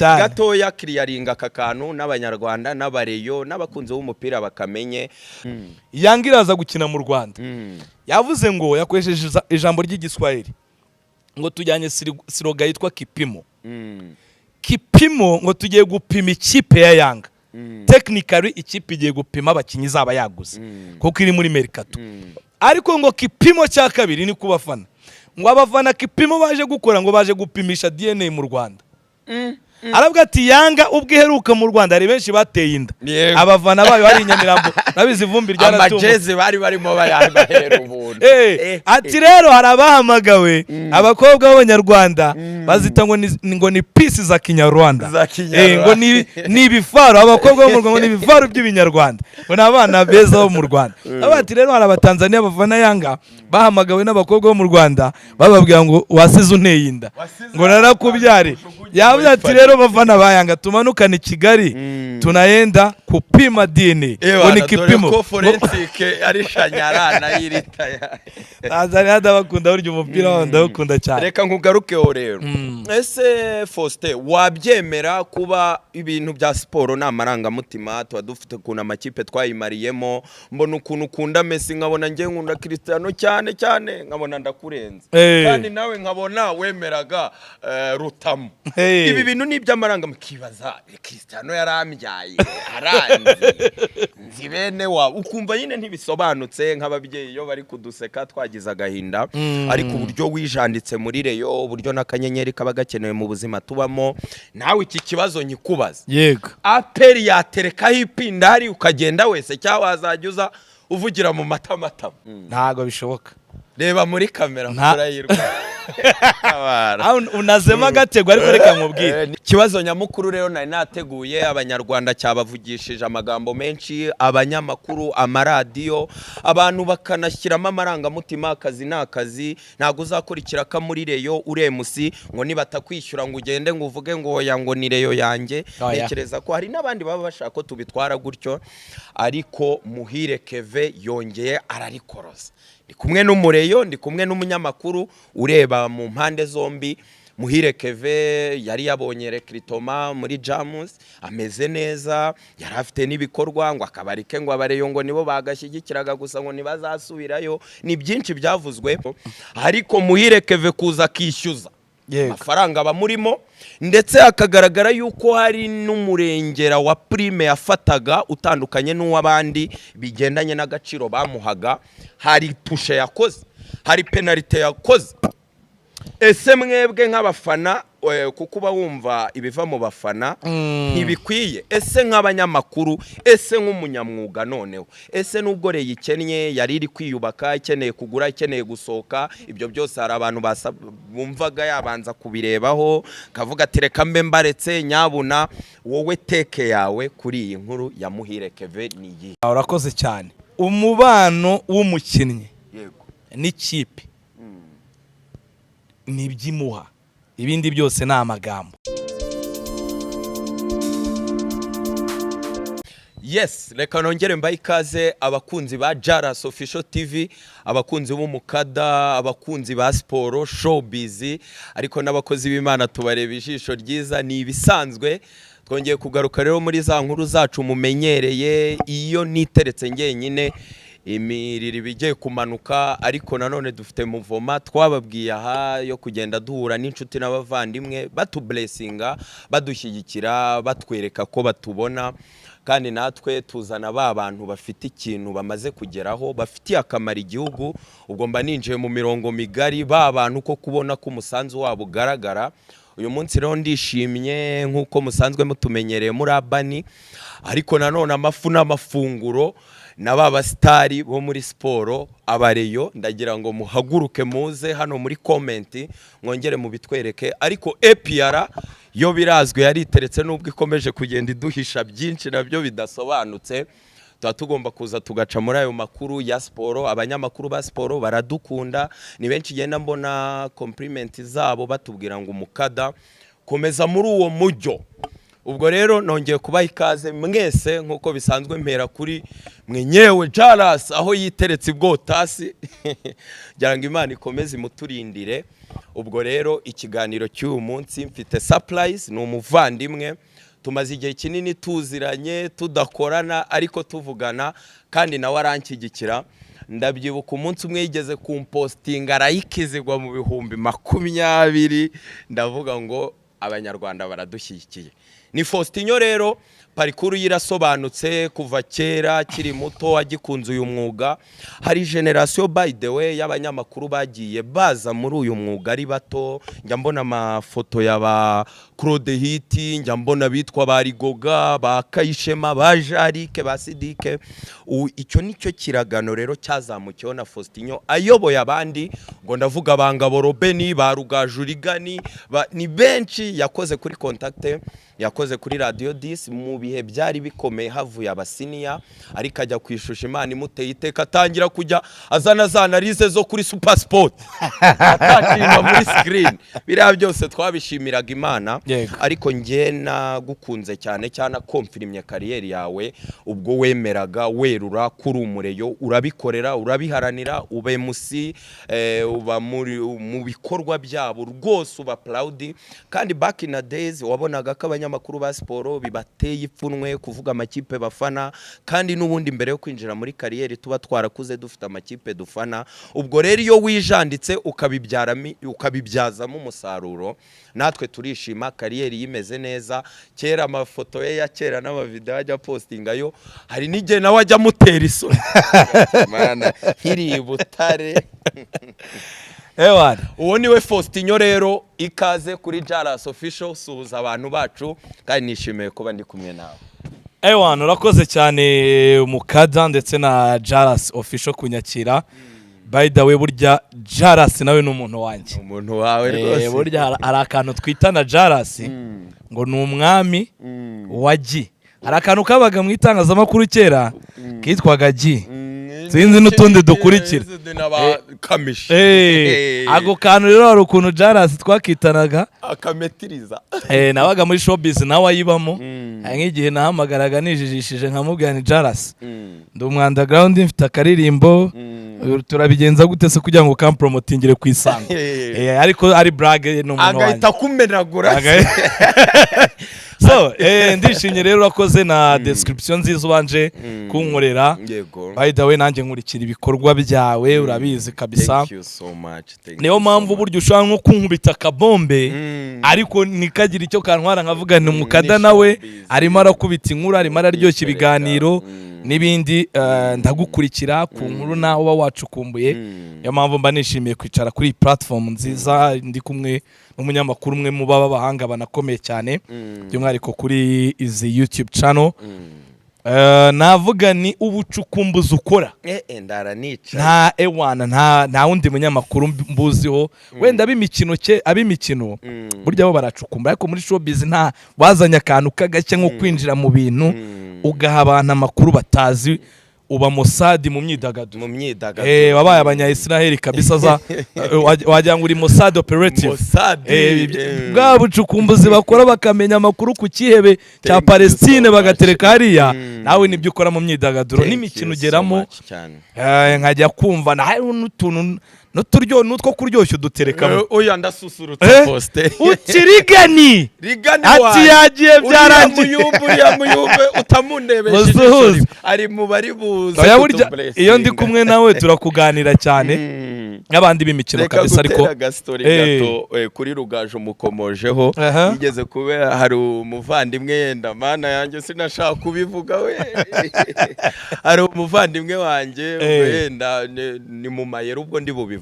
gatoya clearinga kakanu n'abanyarwanda n'abareyo n'abakunze b'umupira bakamenye. Yanga iraza gukina mu Rwanda. Yavuze ngo yakoresheje ijambo ry'igiswahili ngo tujyanye siroga yitwa kipimo. Kipimo ngo tugiye gupima ikipe ya Yanga. Technically ikipe igiye gupima abakinyi zaba yaguze kuko iri muri Mercato. Ariko ngo kipimo cya kabiri ni kubafana. Ngo abafana kipimo baje gukora ngo baje gupimisha DNA mu Rwanda. Arabwa ati Yanga ubwo iheruka mu Rwanda ari benshi bateye inda. Abafana bayo hari Nyamirambo nabizi vumbi ryaratumba. Amajeze bari barimo bayahera ubuntu. Ati rero harabahamagawe abakobwa b'Abanyarwanda bazita ngo ni pieces za Kinyarwanda. Ngo ni bifaro abakobwa bo mu Rwanda ngo ni bifaro by'Ibinyarwanda. Ngo nabana beza bo mu Rwanda. Abati rero hari abatanzania bavana Yanga bahamagawe n'abakobwa bo mu Rwanda bababwira ngo wasize unteye inda. Ngo narakubyare. Yavuze ati rero bavana bayanga tumanukane Kigali tunaenda kupima DNA ngo ni kipimo ko forensic ari shanyarana yirita ya Tanzania ndabakunda uryo umupira wabo ndabakunda cyane. Reka nkugarukeho rero ese Faustin wabyemera kuba ibintu bya siporo n'amaranga mutima tuba dufite kuna makipe twayimariyemo mbona ukuntu ukunda Messi nkabona ngiye nkunda Cristiano cyane cyane nkabona ndakurenze kandi nawe nkabona wemeraga Rutamu. Ibi bintu ni by'amaranga mukibaza Cristiano yarambyaye aranzi nzi bene wa ukumva nyine ntibisobanutse nk'ababyeyi yo bari kuduseka twagize agahinda ariko uburyo wijanditse muri reyo uburyo n'akanyenyeri kaba gakenewe mu buzima tubamo nawe iki kibazo nyikubaza. Yego aperi yaterekaho ipindari ukagenda wese cyangwa wazajya uvugira mu matamatama ntago bishoboka. Reba muri kamera murayirwa unazema gatego ariko reka nkubwire kibazo nyamukuru rero nari nateguye Abanyarwanda cyabavugishije amagambo menshi abanyamakuru amaradiyo abantu bakanashyiramo amaranga mutima akazi nakazi ntago uzakurikira ka muri reyo uremusi ngo nibatakwishyura ngo ugende ngo uvuge ngo oya ngo ni reyo yanjye. Nekereza ko hari nabandi baba bashaka ko tubitwara gutyo ariko Muhire Keve yongeye ararikoroza. Ndi kumwe n'umureyo ndi kumwe n'umunyamakuru ureba mu mpande zombi. Muhire Keve yari yabonye recruitment muri Jamus ameze neza yari afite nibikorwa ngo akabarike ngo abareyo ngo nibo bagashyigikiraga gusa ngo nibazasubirayo ni byinshi byavuzwe ariko Muhire Keve kuza kishyuza amafaranga bamurimo ndetse akagaragara yuko hari n'umurengera wa prime yafataga utandukanye n'uwabandi bigendanye n'agaciro bamuhaga. Hari tushe yakoze hari penalty yakoze. Ese mwebwe nk'abafana kuko uba wumva ibiva mu bafana ntibikwiye ese nk'abanyamakuru ese nk'umunyamwuga noneho ese nubwo reyo ikennye yari iri kwiyubaka ikeneye kugura ikeneye gusohoka ibyo byose hari abantu bumvaga yabanza kubirebaho kavuga ati reka mbe mbaretse nyabuna wowe teke yawe kuri iyi nkuru ya Muhire Keve ni iyi. Urakoze cyane. Umubano w'umukinnyi n'ikipe ni ibyimuha ibindi byose ni amagambo. Yes, reka nongere mbaye ikaze abakunzi ba Jaras Official TV, abakunzi b'umukada, abakunzi ba siporo, showbiz, ariko n'abakozi b'Imana tubareba ijisho ryiza ni ibisanzwe. Twongeye kugaruka rero muri za nkuru zacu mumenyereye iyo niteretse ngenyine imiriri bigiye kumanuka ariko nanone dufite muvoma twababwiye aha yo kugenda duhura n'inshuti n'abavandimwe batublessinga badushyigikira batwereka ko batubona kandi natwe tuzana ba bantu bafite ikintu bamaze kugeraho bafitiye akamaro igihugu. Ubwo mba ninjiye mu mirongo migari ba bantu ko kubona ko umusanzu wabo ugaragara. Uyu munsi rero ndishimye nk'uko musanzwe mutumenyereye muri Abani ariko nanone amafu n'amafunguro na baba stari bo muri siporo abareyo ndagira ngo muhaguruke muze hano muri comment mwongere mu bitwereke ariko APR yo birazwe yari iteretse nubwo ikomeje kugenda iduhisha byinshi nabyo bidasobanutse. Tuba tugomba kuza tugaca muri ayo makuru ya siporo. Abanyamakuru ba siporo baradukunda ni benshi genda mbona compliment zabo batubwira ngo umukada komeza muri uwo mujyo ubwo rero nongeye kubaha ikaze mwese nk'uko bisanzwe mpera kuri mwenyewe Jaras aho yiteretse ibwotasi ngira ngo Imana ikomeze imuturindire. Ubwo rero ikiganiro cy'uyu munsi mfite surprise, ni umuvandimwe tumaze igihe kinini tuziranye tudakorana ariko tuvugana, kandi nawe aranshyigikira. Ndabyibuka umunsi umwe yigeze kumpostinga arayikizigwa mu bihumbi 20, ndavuga ngo abanyarwanda baradushyigikiye. Ni Faustinho rero, parikuru yirasobanutse kuva kera kiri muto agikunze uyu mwuga. Hari generation by the way y'abanyamakuru bagiye baza muri uyu mwuga ari bato, njya mbona amafoto y'aba Claude Hiti, njya mbona bitwa Barigoga, ba Kayishema, ba Jarike, ba Sidike. Icyo nicyo kiragano rero cyazamukiyeho na Faustinho ayoboye abandi, ngo ndavuga bangabo Robeni, ba Rugajurigani, ni benshi yakoze kuri Contact, yakoze kuri Radio 10 mu bihe byari bikomeye havuye abasiniya, ariko ajya kwishusha Imana imuteye iteka atangira kujya azana za analize zo kuri Super Sport atakinga muri screen. Biriya byose twabishimiraga Imana. Ariko nge nagukunze cyane cyane konfirimye kariyeri yawe ubwo wemeraga werura kuri umureyo, urabikorera urabiharanira, ube musi uba mu bikorwa byabo rwose, uba proud. Kandi back in the days wabonaga ko abanyamakuru ba siporo bibateye ipfunwe kuvuga amakipe bafana, kandi n'ubundi mbere yo kwinjira muri kariyeri tuba twarakuze dufite amakipe dufana. Ubwo rero iyo wijanditse ukabibyazamo umusaruro, natwe turishima. Kariyeri yimeze neza. Kera amafoto ye ya kera n'amavideo ajya postinga yo, hari n'igihe nawe ajya mutera isoni mana nkiri Butare. Uwo niwe Faustinho rero, ikaze kuri Jaras Official. Suhuza abantu bacu kandi nishimiye kuba ndi kumwe nawe. Urakoze cyane Mukada ndetse na Jaras Official kunyakira. By the way, burya Jaras nawe n'umuntu wanjye. Umuntu wawe rwose. Burya hari akantu twitana Jaras ngo ni umwami wa G. Hari akantu kabaga mu itangazamakuru kera kitwaga G. Sinzi n'utundi dukurikira. Ako kantu rero hari ukuntu Jaras twakitanaga akametiriza. Nabaga muri showbiz nawe ayibamo. Nk'igihe nahamagaraga nijijishije nkamubwira ni Jaras, ndi umwandaground mfite akaririmbo, turabigenza gute se kugira ngo kampromotingire ku Isango. Ariko ari brag n'umuntu wanjye agahita kumenagura. So ndishimye rero urakoze na description nziza ubanje kunkorera. By the way nanjye nkurikira ibikorwa byawe, urabizi kabisa. Thank you so much. Niyo mpamvu buryo ushaka nko kunkubita kabombe ariko nikagira icyo kantwara nkavuga ni Mukada nawe arimo arakubita inkuru, arimo araryoshya ibiganiro n'ibindi. Ndagukurikira ku nkuru nawe uba wacukumbuye. Niyo mpamvu mba nishimiye kwicara kuri platform nziza ndi kumwe n'umunyamakuru umwe mu baba bahanga banakomeye cyane, by'umwihariko kuri izi YouTube channel. Navuga ni ubucukumbuzi ukora. Ndaranica nta wundi munyamakuru mbuziho, wenda ab'imikino burya bo baracukumbura, ariko muri showbiz nta wazanya akantu kagashya nko kwinjira mu bintu ugaha abantu amakuru batazi. Uba Mossad mu myidagaduro. Wabaye abanya-Israel kabisa wagira ngo uri Mossad operative. Bwa bucukumbuzi bakora bakamenya amakuru ku kihebe cya Palestine bagatereka hariya, nawe nibyo ukora mu myidagaduro n'imikino ugeramo. Nkajya kumva na hari n'utuntu n'utwo kuryoshya uduterekamo. Oya ndasusurutse poste. Ukirigani ati yagiye byarangiye. Muyumbe utamundebeje ari mu bari buze. Iyo ndi kumwe nawe turakuganira cyane n'abandi b'imikino kabisa. Ariko gato kuri Rugaje umukomojeho yigeze kubera hari umuvandimwe yenda mana yanjye sinashaka kubivuga we. Hari umuvandimwe wanjye yenda ni mu mayero ubwo ndi bubivuge.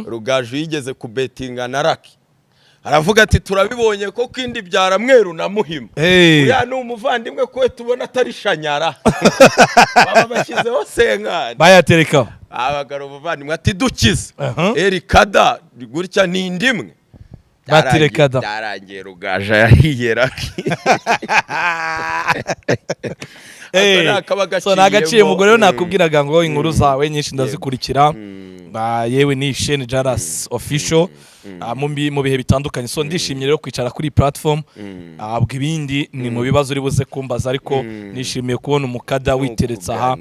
Rugaje yigeze kubetinga na Raki, aravuga ati turabibonye ko kindi byara Mweru na Muhima. Uya ni umuvandimwe ko tubona atari shanyara. Baba bashyizeho senkani bayaterekaho abagaro umuvandimwe ati dukize. Erikada gutya ni indimwe baterekada byarangiye Rugaje yahiye Raki. So nagaciye umugore rero nakubwiraga ngo inkuru zawe nyinshi ndazikurikira. Yewe ni chaîne Jaras Official mu bihe bitandukanye. So ndishimye rero kwicara kuri platform abwo ibindi ni mu bibazo uri buze kumbaza, ariko nishimiye kubona umukada witeretse aha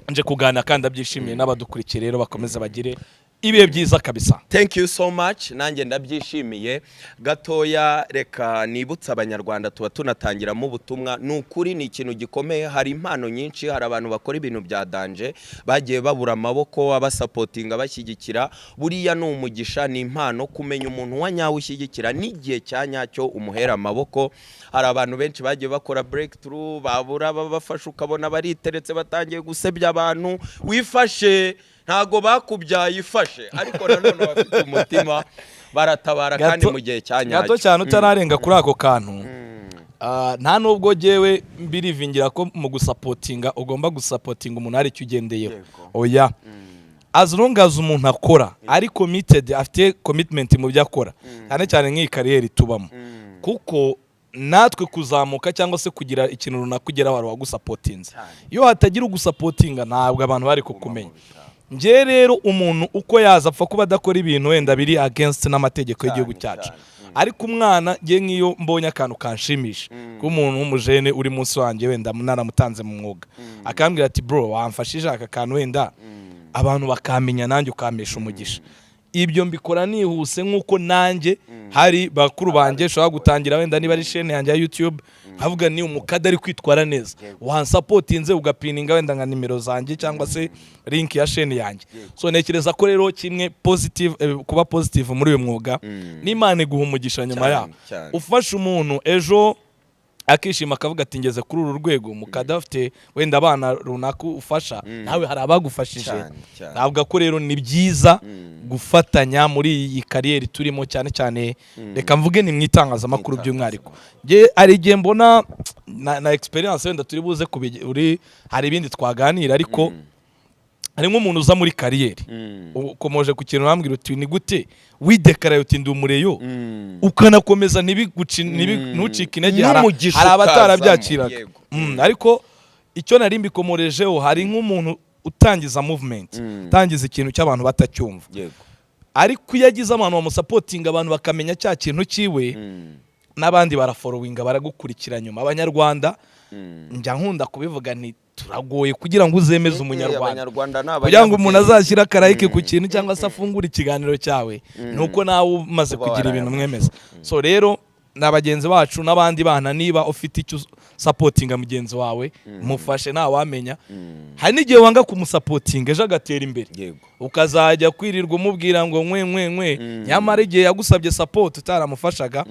nje kuganira kandi abyishimiye n'abadukurikiye rero bakomeza bagire ibihe byiza kabisa. Thank you so much. Nanjye ndabyishimiye gatoya. Reka nibutsa abanyarwanda tuba tunatangiramo ubutumwa. Nukuri ni ikintu gikomeye, hari impano nyinshi, hari abantu bakora ibintu bya danje bagiye babura amaboko, abasapotinga bashyigikira. Buriya ni umugisha, ni impano kumenya umuntu wa nyawe ushyigikira n'igihe cya nyacyo umuhera amaboko. Hari abantu benshi bagiye bakora breakthrough, babura babafasha, ukabona bariteretse batangiye gusebya abantu. Wifashe, ntago bakubyaye ifashe, ariko nanone bafite umutima baratabara kandi mu gihe cya nyacyo. Gato cyane utararenga kuri ako kantu. Nta nubwo jewe mbirivingira ko mu gusapotinga ugomba gusapotinga umuntu ari cyo ugendeyeho. Oya. As long as umuntu akora ari committed, afite commitment mu byo akora, cyane cyane nk'iyi kariyeri tubamo, kuko natwe kuzamuka cyangwa se kugira ikintu runaka kugera wari wagusapotinze, iyo hatagira ugusapotinga ntabwo abantu bari kukumenya. Nje rero umuntu uko yaza apfa kuba adakora ibintu wenda biri against n'amategeko y'igihugu cyacu, ariko umwana nge nk'iyo mbonye akantu kanshimisha k'umuntu w'umujene uri munsi wanjye wenda naramutanze mu mwuga, akambwira ati bro wamfashije aka kantu wenda abantu bakamenya nanjye ukamesha umugisha, ibyo mbikora nihuse nk'uko nanjye hari bakuru banjye shobora gutangira wenda niba ari chaîne yanjye ya YouTube havuga ni umukada ari kwitwara neza, wansapotinze ugapininga wenda nka nimero zanjye cyangwa se link ya chaîne yanjye. So nekereza ko rero kimwe positive, kuba positive muri uyu mwuga n'Imana iguha umugisha nyuma yaho. Ufasha umuntu ejo akishima akavuga ati ngeze kuri uru rwego, mukada afite wenda abana runaka ufasha, nawe hari abagufashije. Ntabwo ko rero ni byiza gufatanya muri iyi kariyeri turimo, cyane cyane reka mvuge ni mwitangazamakuru by'umwihariko. Je ari igihe mbona na experience wenda turi buze kubiri, hari ibindi twaganira, ariko hari nk'umuntu uza muri kariyeri ukomoje ku kintu bambwira uti ni gute widekaraye uti ndi umureyo ukanakomeza ntucike intege. Hari abatarabyakiraga, ariko icyo nari mbikomorejeho, hari nk'umuntu utangiza movement, utangiza ikintu cy'abantu batacyumva, ariko iyo agize abantu bamusapotinga, abantu bakamenya cya kintu kiwe, n'abandi barafollowinga baragukurikira nyuma. Abanyarwanda njya nkunda kubivuga nti turagoye kugira ngo uzemeze umunyarwanda, kugira ngo umuntu azashyira akarayike ku kintu cyangwa se afungura ikiganiro cyawe, nuko nawe umaze kugira ibintu mwemeza. So rero n'abagenzi bacu n'abandi bana, niba ufite icyo supportinga mugenzi wawe mufashe, nta wamenya. Hari n'igihe wanga kumusapotinga ejo agatera imbere, ukazajya kwirirwa umubwira ngo nkwe nyamara igihe yagusabye support utaramufashaga.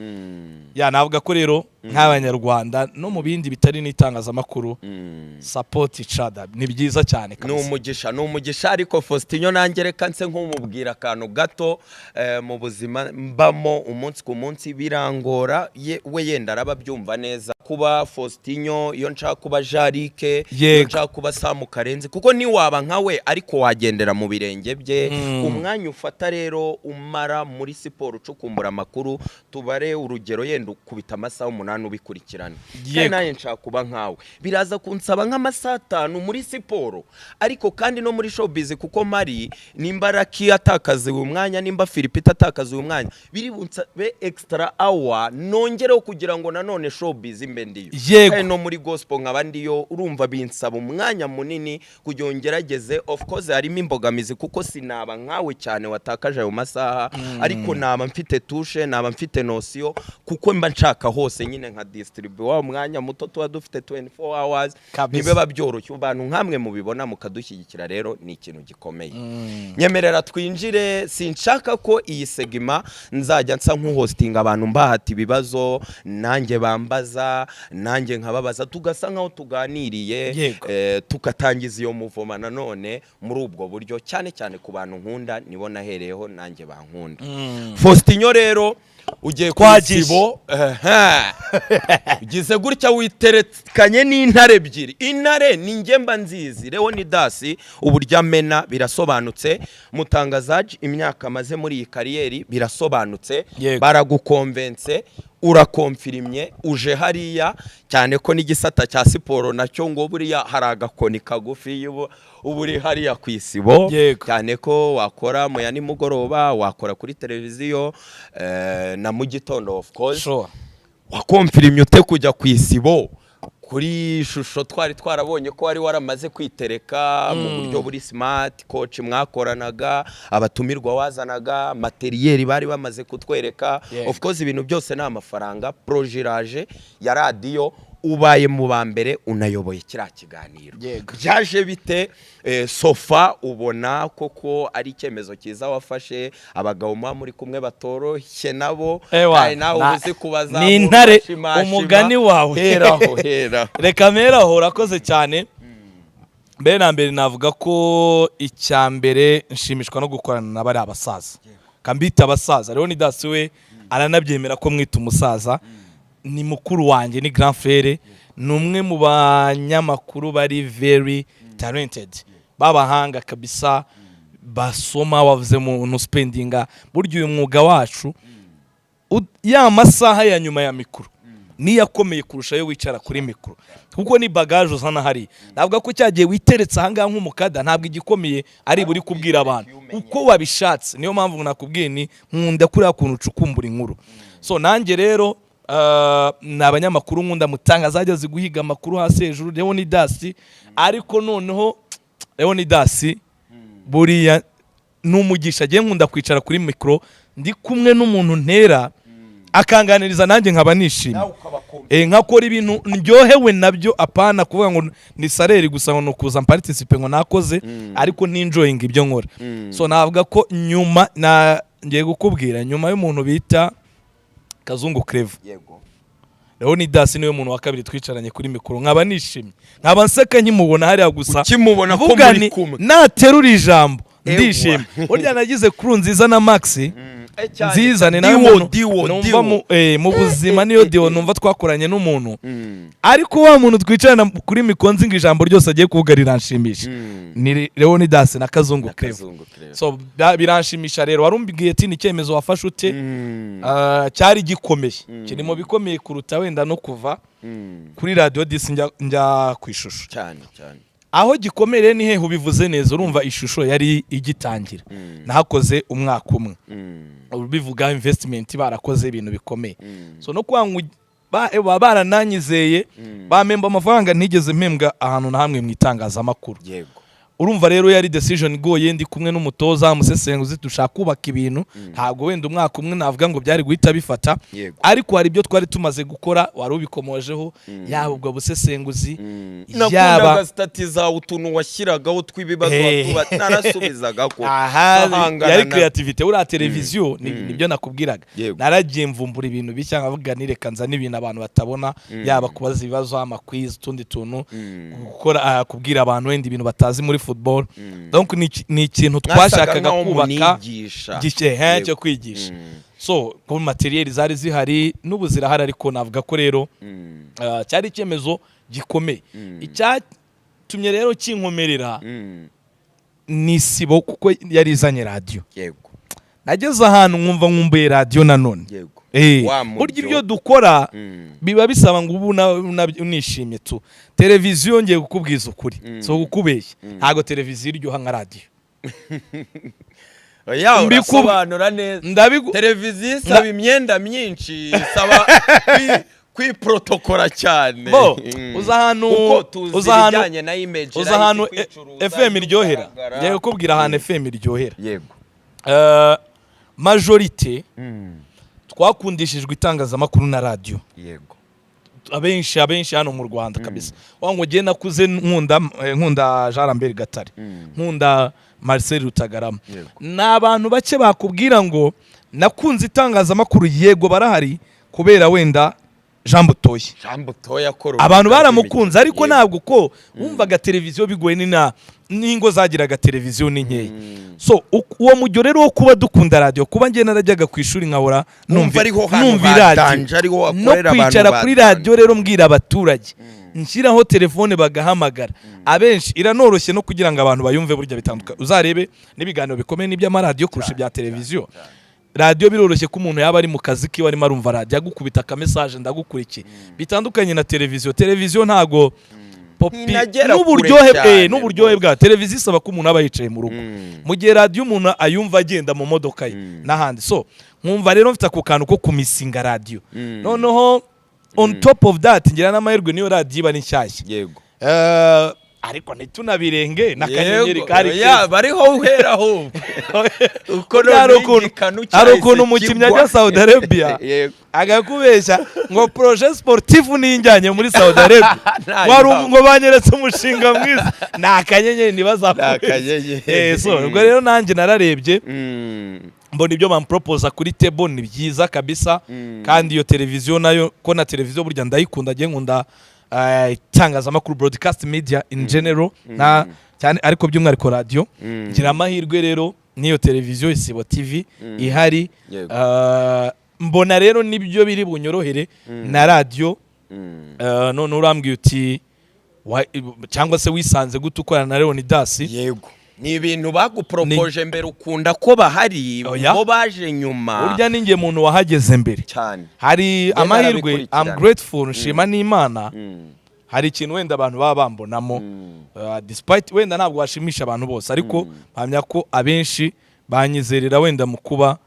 Navuga ko rero nk'abanyarwanda no mu bindi bitari n'itangazamakuru, support each other ni byiza cyane kabisa. Ni umugisha. Ariko Faustinho nanjye reka nse nk'umubwira akantu gato, mu buzima mbamo umunsi ku munsi birangora, we yenda araba byumva neza kuba Faustinho, iyo nshaka kuba Jarike, iyo nshaka kuba Samu Karenzi, kuko ni waba nkawe ariko wagendera mu birenge bye. Umwanya ufata rero umara muri siporo ucukumbura amakuru, tubare urugero yenda ukubita amasaha 8 ubikurikirana, naye nshaka kuba nkawe, biraza kunsaba nk'amasaha 5 muri siporo, ariko kandi no muri showbiz, kuko mari nimba Raki atakaze uyu mwanya, nimba Philipita atakaze uyu mwanya, biri bunsabe extra hour nongereho kugira ngo nanone showbiz imbe ndiyo. Kandi no muri gospel nk'abandiyo urumva binsaba umwanya munini kugira ngerageze. Of course harimo imbogamizi kuko sinaba nkawe cyane watakaje ayo masaha, ariko naba mfite touche, naba mfite notion, kuko mba nshaka hose nyine nka distribute wa mwanya muto tuba dufite 24 hours, nibe babyoroshye abantu nkamwe mubibona mukadushyigikira, rero ni ikintu gikomeye. Nyemerera twinjire, sinshaka ko iyi segima nzajya nsa nk'uhosting abantu mbahati ibibazo, nanjye bambaza, nanjye nkababaza, tugasa nkaho tuganiriye, tukatangiza iyo muvoma nanone muri ubwo buryo, cyane cyane ku bantu nkunda, nibo nahereyeho nanjye bankunda. Faustinho rero ugiye kwasibo, ugize gutya witerekanye n'intare ebyiri. Intare ni ngemba nzizi, Leonidas uburya mena birasobanutse, Mutangazaji imyaka maze muri iyi kariyeri birasobanutse, baragukonvense. urakomfirimye uje hariya, cyane ko n'igisata cya siporo nacyo ngo buriya hari agakoni kagufi uba uri hariya ku isibo, cyane ko wakora mu ya nimugoroba, wakora kuri televiziyo na mu gitondo of course. Wakomfirimye ute kujya ku isibo kuri shusho twari twarabonye ko wari waramaze kwitereka mu buryo buri smart, coach mwakoranaga, abatumirwa wazanaga, materiel bari bamaze kutwereka, of course ibintu byose na amafaranga, projiraje ya radio, ubaye mu bambere unayoboye kira kiganiro. Byaje bite sofa ubona koko ari icyemezo kiza wafashe, abagabo muri kumwe batoroshye nabo, ari nawe uzi kubaza ni intare umugani wawe hera reka meraho urakoze cyane. Mbere na mbere navuga ko icyambere nshimishwa no gukorana n'abari abasaza, kambita abasaza. Leonidas we aranabyemera ko mwita umusaza, ni mukuru wanjye, ni grand frère, numwe mu banyamakuru bari very talented, babahanga kabisa, basoma, wavuze mu spendinga. Buryo uyu mwuga wacu ya masaha ya nyuma ya mikro ni yakomeye kurusha yo wicara kuri mikro, kuko ni bagage uzana hari. Navuga ko cyagiye witeretse ahanga nk'umukada, ntabwo igikomeye ari buri kubwira abantu uko wabishatse. Niyo mpamvu nakubwiye ni nkunda kuri akuntu ucukumbura inkuru. So nanjye rero n'abanyamakuru nkunda mutanga zajya ziguhiga amakuru hasi hejuru. Leonidas ariko noneho Leonidas buriya n'umugisha, agiye nkunda kwicara kuri mikro ndi kumwe n'umuntu ntera akanganiriza, nanjye nkaba nishimye, nkakora ibintu ndyohewe nabyo, apana kuvuga ngo ni saleri gusa ngo kuza participe ngo nakoze ariko ninjoying ibyo nkora. So navuga ko nyuma ngiye gukubwira, nyuma y'umuntu bita Kazungu Clever, Leonidas niwe muntu wa kabiri twicaranye kuri mikoro, nkaba nishimye, nkaba nseka nkimubona hariya gusa, ukimubona ko muri kumwe naterura ijambo ndishimye. Burya nagize crew nziza na Max nziza, ni nawe numva mu buzima niyo dio numva twakoranye n'umuntu, ariko wa muntu twicarana kuri mikonzi ngo ijambo ryose agiye kuvuga riranshimisha, ni Leonidas na Kazungu Clever. So biranshimisha rero. Warumbwiye ati ni cyemezo wafashe ute? Cyari gikomeye, kirimo bikomeye kuruta wenda no kuva kuri radio disi njya ku ishusho cyane. Aho gikomere ni he ubivuze neza, urumva ishusho yari igitangira, nahakoze umwaka umwe, ubivuga investment barakoze ibintu bikomeye. So no kwangu barananyizeye, bamemba amafaranga ntigeze mpembwa ahantu na hamwe mu itangazamakuru. Urumva rero yari decision igoye, ndi kumwe n'umutoza musesenguzi dushaka kubaka ibintu, ntabwo wenda umwaka umwe navuga ngo byari guhita bifata, ariko hari ibyo twari tumaze gukora, wari ubikomojeho, yaba ubwo busesenguzi, yaba statiza utuntu washyiragaho twibibazo narasubizaga ko yari creativity. Uri televiziyo nibyo nakubwiraga, naragiye mvumbura ibintu bishya, nkavuga nireka nzana ibintu abantu batabona, yaba kubaza ibibazo, amakwiz, tundi tuntu, gukora kubwira abantu wenda ibintu batazi muri football. Donc ni ikintu twashakaga kubaka gihe cyo kwigisha. So ko materiel zari zihari n'ubu zirahari, ariko navuga ko rero cyari icyemezo gikomeye. Icyatumye rero kinkomerera ni sibo, kuko yari izanye radio. Nageze ahantu nkumva nkumbuye radio nanone. Burya ibyo dukora biba bisaba ngo ubu unishimye tu. Televiziyo ngiye kukubwiza ukuri, so gukubeshya, ntago televiziyo iryoha nka radio. Urasobanura neza. Televiziyo isaba imyenda myinshi, isaba kwiprotokora cyane. Uza ahantu FM iryohera. Ngiye kukubwira ahantu FM iryohera. Majorite twakundishijwe itangazamakuru na radio. Abenshi hano mu Rwanda kabisa. Wango giye nakuze nkunda Jean Lambert Gatare, nkunda Marcel Rutagarama. N'abantu bake bakubwira ngo nakunze itangazamakuru, yego barahari, kubera wenda Jean Butoya abantu baramukunze, ariko ntabwo ko wumvaga televiziyo bigoye n'ingo zagiraga televiziyo ni nkeya. So uwo mujyo rero wo kuba dukunda radio, kuba ngiye narajyaga ku ishuri nkahora numva radio no kwicara kuri radio, rero mbwira abaturage nshyiraho telefone bagahamagara. Abenshi iranoroshye no kugira ngo abantu bayumve, burya bitandukanye. Uzarebe n'ibiganiro bikomeye n'iby'amaradiyo kurusha ibya televiziyo. radio biroroshye ko umuntu yaba ari mu kazi kiwe arimo arumva radio agukubita ka message ndagukurikiye bitandukanye na televiziyo ntago n'uburyohe bwa televiziyo isaba ko umuntu aba yicaye mu rugo mu gihe radio umuntu ayumva agenda mu modoka ye n'ahandi so nkumva rero mfite ako kantu ko kumisinga radio noneho on top of that ngira n'amahirwe niyo radio iba nishyashya yego ariko ntitunabirenge n'akanyenyeri kari bariho uheraho uko hari ukuntu umukinnyi ajya Saudi Arabia agakubeshya ngo projet sportif n'injyanye muri Saudi Arabia ngo banyeretse umushinga mwiza n'akanyenyeri ntibazakubeshya so ubwo rero nanjye nararebye mbona ibyo bampropose kuri table ni byiza kabisa kandi iyo televiziyo nayo ko na televiziyo burya ndayikunda ngiye nkunda itangazamakuru broadcast media in general na cyane ariko by'umwihariko radio ngira amahirwe rero niyo televiziyo Isibo TV ihari mbona rero nibyo biri bunyorohere na radio none urambwiye uti cyangwa se wisanze gute ukorana na Leonidas yego ni ibintu bagupropoje mbere ukunda ko bahari bo baje nyuma urya ninge muntu wahageze mbere cyane hari amahirwe I'm grateful nshima n'Imana hari ikintu wenda abantu baba bambonamo despite wenda ntabwo washimisha abantu bose ariko mpamya ko abenshi banyizerera wenda mu kuba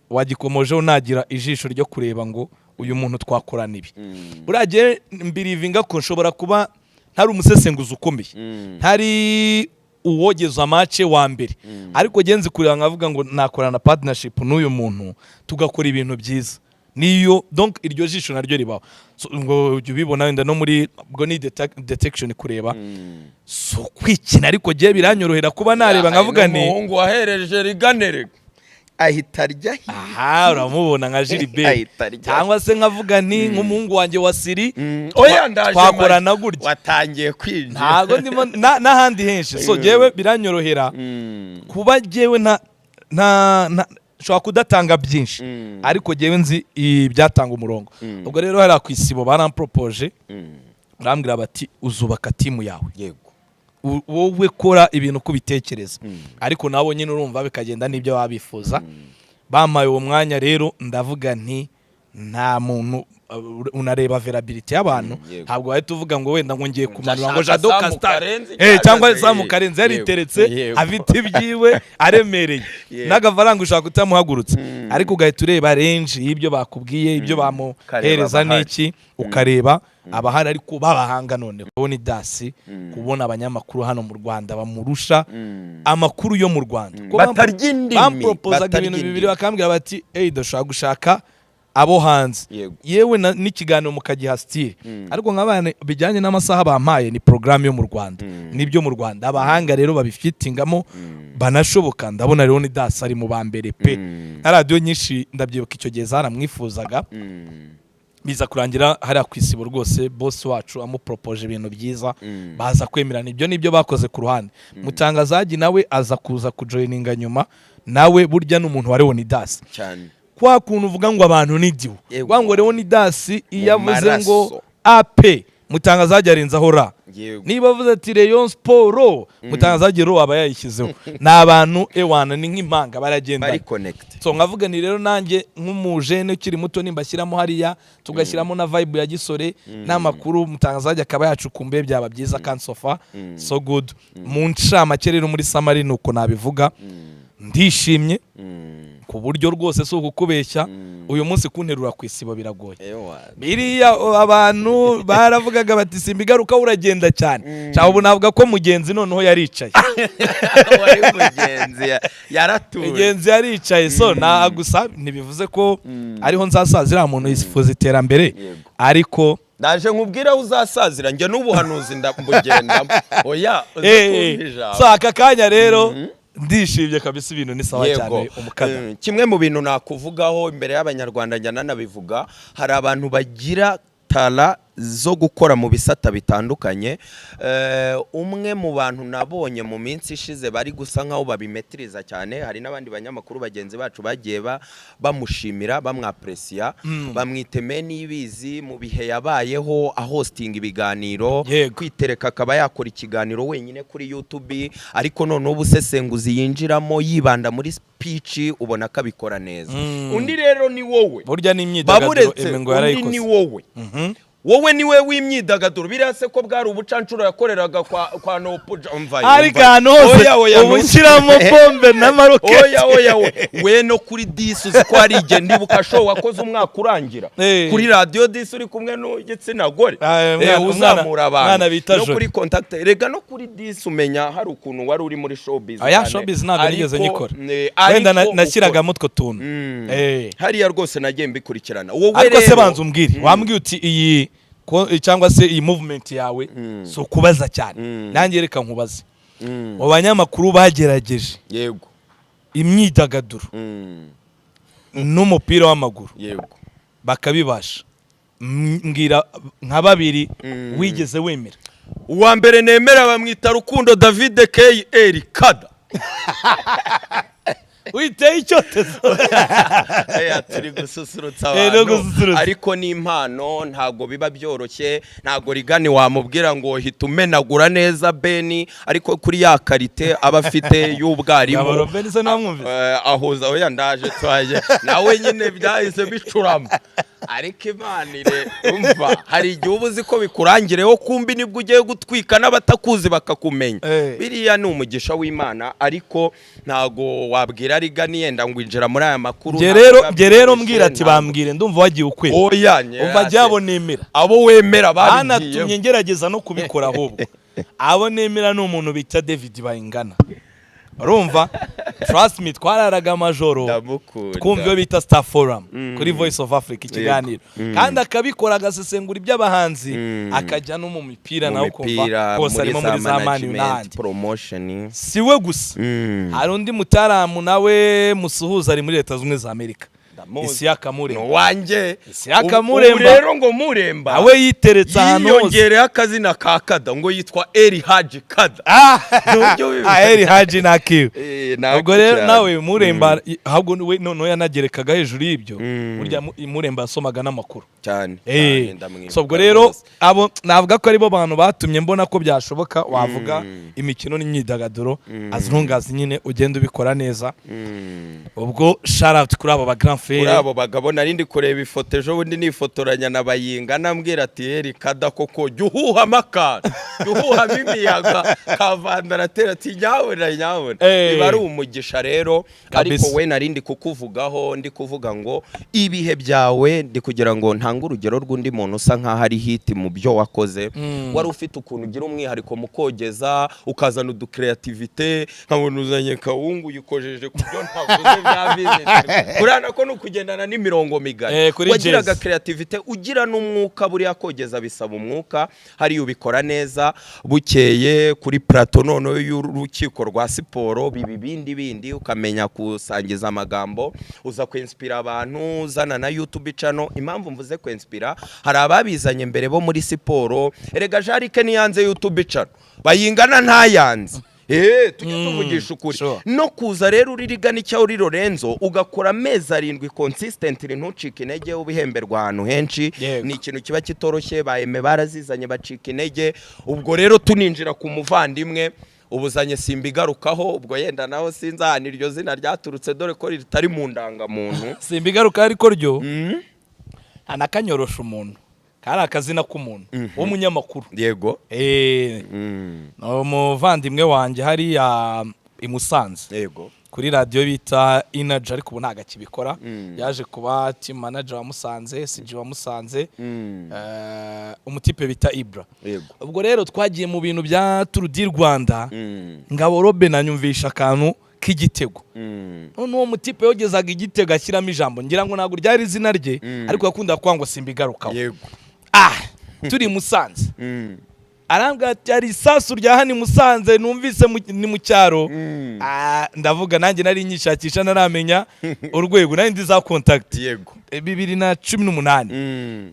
wagikomojeho nagira ijisho ryo kureba ngo uyu muntu twakorana ibi buragiye mbirivinga ko nshobora kuba ntari umusesenguzi ukomeye ntari uwogeza match wa mbere ariko genze kureba nkavuga ngo nakorana partnership n'uyu muntu tugakora ibintu byiza niyo donc iryo jisho naryo ribaho ngo ujye ubibona wenda no muri bwo ni detection kureba so kwikina ariko giye biranyorohera kuba nareba nkavuga ni umuhungu wahereje riganere ahita arya uramubona nka Gilbert cyangwa se nkavuga ni nk'umuhungu wanjye wa Siri twakorana gutya watangiye kwinjira ntago ndimo n'ahandi henshi so jewe biranyorohera kuba jewe nta shobora kudatanga byinshi ariko jewe nzi ibyatanga umurongo ubwo rero hari ku Isibo barampropoje barambwira bati uzubaka timu yawe yego wowe kora ibintu kubitekereza ariko nabo nyine urumva bikagenda nibyo wabifuza bamaye uwo mwanya rero ndavuga nti nta muntu unareba availability y'abantu ntabwo bahita uvuga ngo wenda ngo ngiye kumanura ngo Jado Castar cyangwa Samu Karenzi yariteretse afite ibyiwe aremereye n'agafaranga ushaka kutamuhagurutsa ariko ugahita ureba range y'ibyo bakubwiye ibyo bamuhereza n'iki ukareba abahari ariko babahanga none Leonidas kubona abanyamakuru hano mu Rwanda bamurusha amakuru yo mu Rwanda batarya indimi bamproposaga ibintu bibiri bakambwira bati ndashaka gushaka abo hanze yewe n'ikiganiro mukagiha style ariko nk'abana bijyanye n'amasaha bampaye ni program yo mu Rwanda nibyo mu Rwanda abahanga rero babifitingamo banashoboka ndabona Leonidas ari mu bambere pe na radio nyinshi ndabyibuka icyo gihe zaramwifuzaga biza kurangira hari ku Isibo rwose boss wacu amupropoje ibintu byiza baza kwemerana ibyo nibyo bakoze ku ruhande Mutangazaji nawe aza kuza kujoininga nyuma nawe burya n'umuntu wa Leonidas cyane kwa kuntu uvuga ngo abantu nidiwe ngo Leonidas iyavuze ngo AP Mutangazaji arenzaho ra niba avuze ati Rayon Sport Mutangazaji ro aba yayishyizeho n'abantu ewana ni nk'impanga baragenda bari connect so ngavuga ni rero nanjye nk'umujene ukiri muto nimbashyiramo hariya tugashyiramo na vibe ya gisore n'amakuru Mutangazaji akaba yacukumbuye byaba byiza kandi sofa so good mu ncamake rero muri Samari nuko nabivuga ndishimye ku buryo rwose so gukubeshya uyu munsi kunterura ku Isibo biragoye biriya abantu baravugaga bati simbigaruka uragenda cyane cyangwa ubu navuga ko mugenzi noneho yaricaye wari mugenzi yaratuye mugenzi yaricaye so nagusa ntibivuze ko ariho nzasazira umuntu yifuza iterambere ariko ndaje nkubwira uzasazira njye n'ubuhanuzi ndambugendamo oya so aka kanya rero ndishimye kabisa ibintu ni sawa cyane umukada kimwe mu bintu nakuvugaho imbere y'abanyarwanda njya nanabivuga hari abantu bagira tala zo gukora mu bisata bitandukanye. Umwe mu bantu nabonye mu minsi ishize bari gusa nkaho babimetiriza cyane, hari n'abandi banyamakuru bagenzi bacu bagiye bamushimira bamwapresiya, bamwiteme n'ibizi mu bihe yabayeho ahostinga ibiganiro, kwitereka akaba yakora ikiganiro wenyine kuri YouTube, ariko none ubusesenguzi yinjiramo yibanda muri speech ubona kabikora neza. Undi rero ni wowe burya n'imyidagaduro emengo yarayikoze. Ni wowe wowe niwe w'imyidagaduro, birase ko bwari ubucancuro yakoreraga kwa Nopuja mvaye ariko ahantu hose ubushyiramo bombe n'amaroketi. oya we no kuri Disi uzi ko hari igihe ndibuka show wakoze umwaka urangira kuri radio Disi uri kumwe n'igitsina gore uzamura abantu no kuri contact rega no kuri Disi umenya hari ukuntu wari uri muri showbiz. Aya showbiz ntabwo nigeze nyikora, wenda nashyiragamo utwo tuntu hariya rwose nagiye mbikurikirana. Wowe ariko se banza umbwire, wambwiye uti iyi cyangwa se iyi movement yawe so kubaza cyane, nanjye reka nkubaze. Mu banyamakuru bagerageje yego imyidagaduro n'umupira w'amaguru yego bakabibasha, mbwira nka babiri wigeze wemera. Uwa mbere nemera bamwita Rukundo David K.R. Kada. Witeye icyotezo. Turi gususurutsa abantu ariko ni impano, ntago biba byoroshye, ntago rigani wamubwira ngo hita umenagura neza Beni, ariko kuri ya karite aba afite y'ubwarimu ahoza oya ndaje twaje nawe nyine byahise bicurama. Ariko imanire umva hari igihe ubuzi ko bikurangireho kumbi nibwo ugiye gutwika n'abatakuzi bakakumenya. Biriya ni umugisha w'Imana, ariko ntago wabwira rigani yenda ngo injira muri aya makuru. Je rero mbwira ati bambwire ndumva wagiye ukwe. Umva jyabo nemera abo wemera bagiye anatumye ngerageza no kubikora ahubwo. Abo nemera ni umuntu bita David Bayingana. Urumva trust me twararaga amajoro twumva iyo bita Star Forum kuri Voice of Africa ikiganiro, kandi akabikora agasesengura iby'abahanzi akajya no mu mipira nawe kumva kose arimo muri za management promotion. Siwe gusa hari undi mutaramu nawe musuhuza ari muri Leta Zunze za Amerika, Isiaka Muremba wanjye. Isiaka Muremba rero ngo Muremba awe yiteretse ahantu hose, yiyongereye akazina ka Kada ngo yitwa Eri Haji Kada. Eri Haji nakiwe. Ubwo rero nawe Muremba ahubwo we none yanagerekaga hejuru y'ibyo, burya Muremba yasomaga n'amakuru cyane. So ubwo rero abo navuga ko aribo bantu batumye mbona ko byashoboka wavuga imikino n'imyidagaduro as long as nyine ugenda ubikora neza. Ubwo shout out kuri abo ba grand frère, kuri abo bagabo narindi kureba ifoto ejo bundi nifotoranya na Bayingana ambwira ati Eri Kada koko juhuha amakara juhuha bimiyaga kavandaratera ati nyabona iba ari umugisha rero. Ariko we narindi kukuvugaho ndi kuvuga ngo ibihe byawe ndi kugira ngo ntanga urugero rw'undi muntu usa nkaho ari hit mu byo wakoze. Wari ufite ukuntu ugira umwihariko mu kogeza ukazana udu creativity nkabona uzanye kawungu yikojeje kubyo ntavuze bya business kurana ko nukugendana n'imirongo migari. Wagiraga creativity ugira n'umwuka buri yakogeza bisaba umwuka, hari ubikora neza. Bukeye kuri plateau none y'urukiko rwa siporo bindi ukamenya kusangiza amagambo, uza kwinspira abantu, uzana na YouTube channel. Impamvu mvuze kwinspira, hari ababizanye mbere bo muri siporo, erega Jarike niyanze YouTube channel Bayingana ntayanze. Tujye tuvugisha ukuri. No kuza rero uririgana icyo uri Lorenzo ugakora amezi 7 consistently ntucike intege ubihemberwa ahantu henshi, ni ikintu kiba kitoroshye. Bayeme barazizanye bacika intege. Ubwo rero tuninjira ku muvandimwe ubuzanye simbigarukaho, ubwo yenda naho sinzahana iryo zina ryaturutse dore ko ritari mu ndangamuntu. Simbigaruka ariko ryo anakanyorosha umuntu kari akazina k'umuntu w'umunyamakuru. Yego umuvandimwe wanjye hari i Musanze. Yego kuri radio bita Energy, ariko ubu ntaga kibikora. Yaje kuba team manager wa Musanze, CG wa Musanze, umutipe bita Ibra. Ubwo rero twagiye mu bintu bya Tour du Rwanda, ngabo Robe nanyumvisha akantu k'igitego. None uwo mutipe yogezaga igitego ashyiramo ijambo, ngira ngo ntago ryari izina rye, ariko yakunda kwangwa simbigarukaho. Turi Musanze arambwira ati ari isasu rya hani Musanze numvise ni mu cyaro. Ndavuga nanjye nari nyishakisha naramenya urwego nari ndi za contact. 2018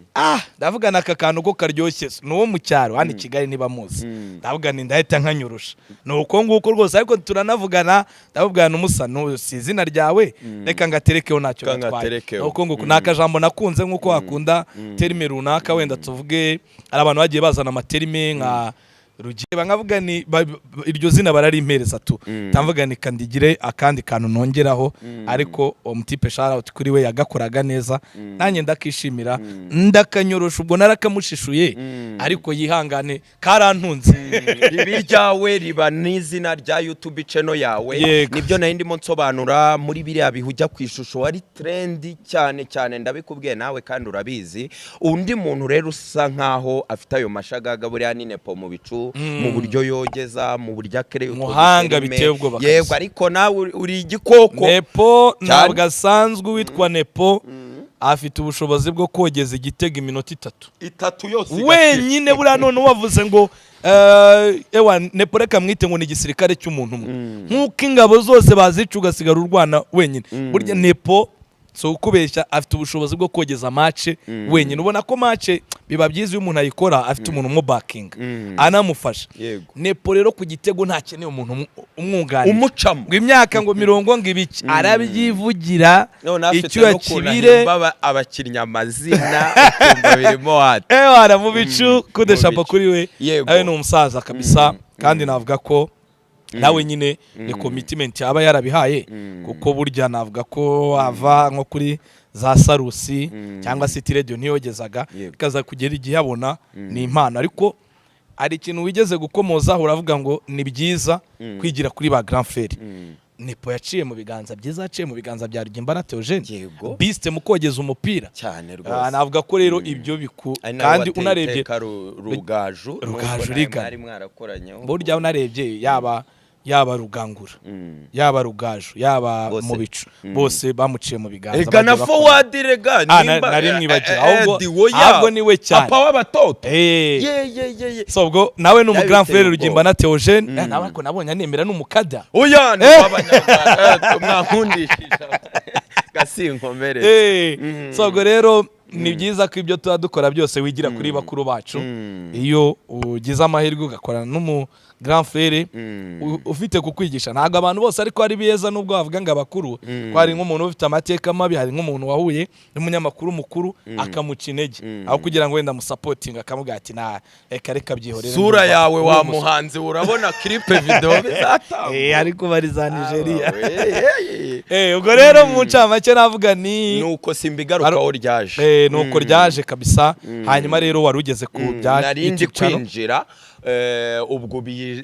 ndavuga naka kantu ko karyoshye nuwo mu cyaro hano i Kigali niba muzi ndavuga ni ndahita nkanyorosha nuko nguko rwose ariko turanavugana ndavuga n'umusa no si izina ryawe reka ngaterekeho ntacyo gatwaye nuko nguko nakajambo nakunze nkuko wakunda terime runaka wenda tuvuge ari abantu bagiye bazana amaterime nka rugiye bangavuga ni iryo zina bararimpereza tu tamvuga ni kandigire akandi kantu nongeraho ariko umutipe shout kuri we yagakoraga neza nanye ndakishimira ndakanyorosha ubwo narakamushishuye ariko yihangane karantunze ibiryawe riba n'izina rya YouTube channel yawe nibyo nari ndimo nsobanura muri biriya bihujya kwishusho wari trend cyane ndabikubwiye nawe kandi urabizi undi muntu rero usa nkaho afite ayo mashagaga buriya ni nepo mu bicu mu buryo yogeza mu buryo akere muhanga biteye ubwo yego ariko nawe uri igikoko nepo ntabwo asanzwe witwa nepo afite ubushobozi bwo kogeza igitego iminota 3 yose wenyine buriya none wavuze ngo ewa nepo reka mwite ngo ni igisirikare cy'umuntu nk'uko ingabo zose bazica ugasigara urwana wenyine burya nepo so ukubeshya afite ubushobozi bwo kogeza match wenyine ubona ko match biba byiza iyo umuntu ayikora afite umuntu mu backing anamufasha nepo rero ku gitego ntakeneye umuntu umwunganira umucamo ngo imyaka ngo 40 ngibiki arabyivugira icyo yakibire abakinnyi amazina ukumva birimo hati ara mu bicu kudeshapo kuri we ayo ni umusaza kabisa kandi navuga ko nawe nyine ni commitment yaba yarabihaye kuko burya navuga ko ava nko kuri za Sarusi cyangwa City Radio niyogezaga kaza kugera igihe abona ni impano ariko ari ikintu wigeze gukomoza uravuga ngo ni byiza kwigira kuri ba Grand Frère Nepo yaciye mu biganza byiza yaciye mu biganza bya Rugimba na Theogene Beast mu kogeza umupira cyane rwose navuga ko rero ibyo biku kandi unarebye rugaju riga ari mwarakoranye burya unarebye yaba rugangura yaba rugaju yaba mu bicu bose bamuciye mu biganza ega na forward rega nari mwibagira ahubwo niwe cyane papa w'abatoto so ubwo nawe n'umu Grand Frère Rugimba na Theogene nawe ko nabonye anemera n'umukada oya ni abanyarwanda mwankundishisha gasinkomere so ubwo rero ni byiza ko ibyo tuba dukora byose wigira kuri bakuru bacu iyo ugize amahirwe ugakorana n'umu Grand Frère ufite kukwigisha ntago abantu bose ariko ari beza nubwo bavuga ngo abakuru ko hari nk'umuntu ufite amateka mabi hari nk'umuntu wahuye n'umunyamakuru mukuru akamuca intege aho kugira ngo wenda musapotinga akamuga ati na reka byihorera sura yawe wa muhanzi urabona clip video bizata ariko bari za Nigeria ubwo rero mu ncamake navuga ni nuko simbigarukaho ryaje nuko ryaje kabisa hanyuma rero warugeze ku bya narindi kwinjira ubwo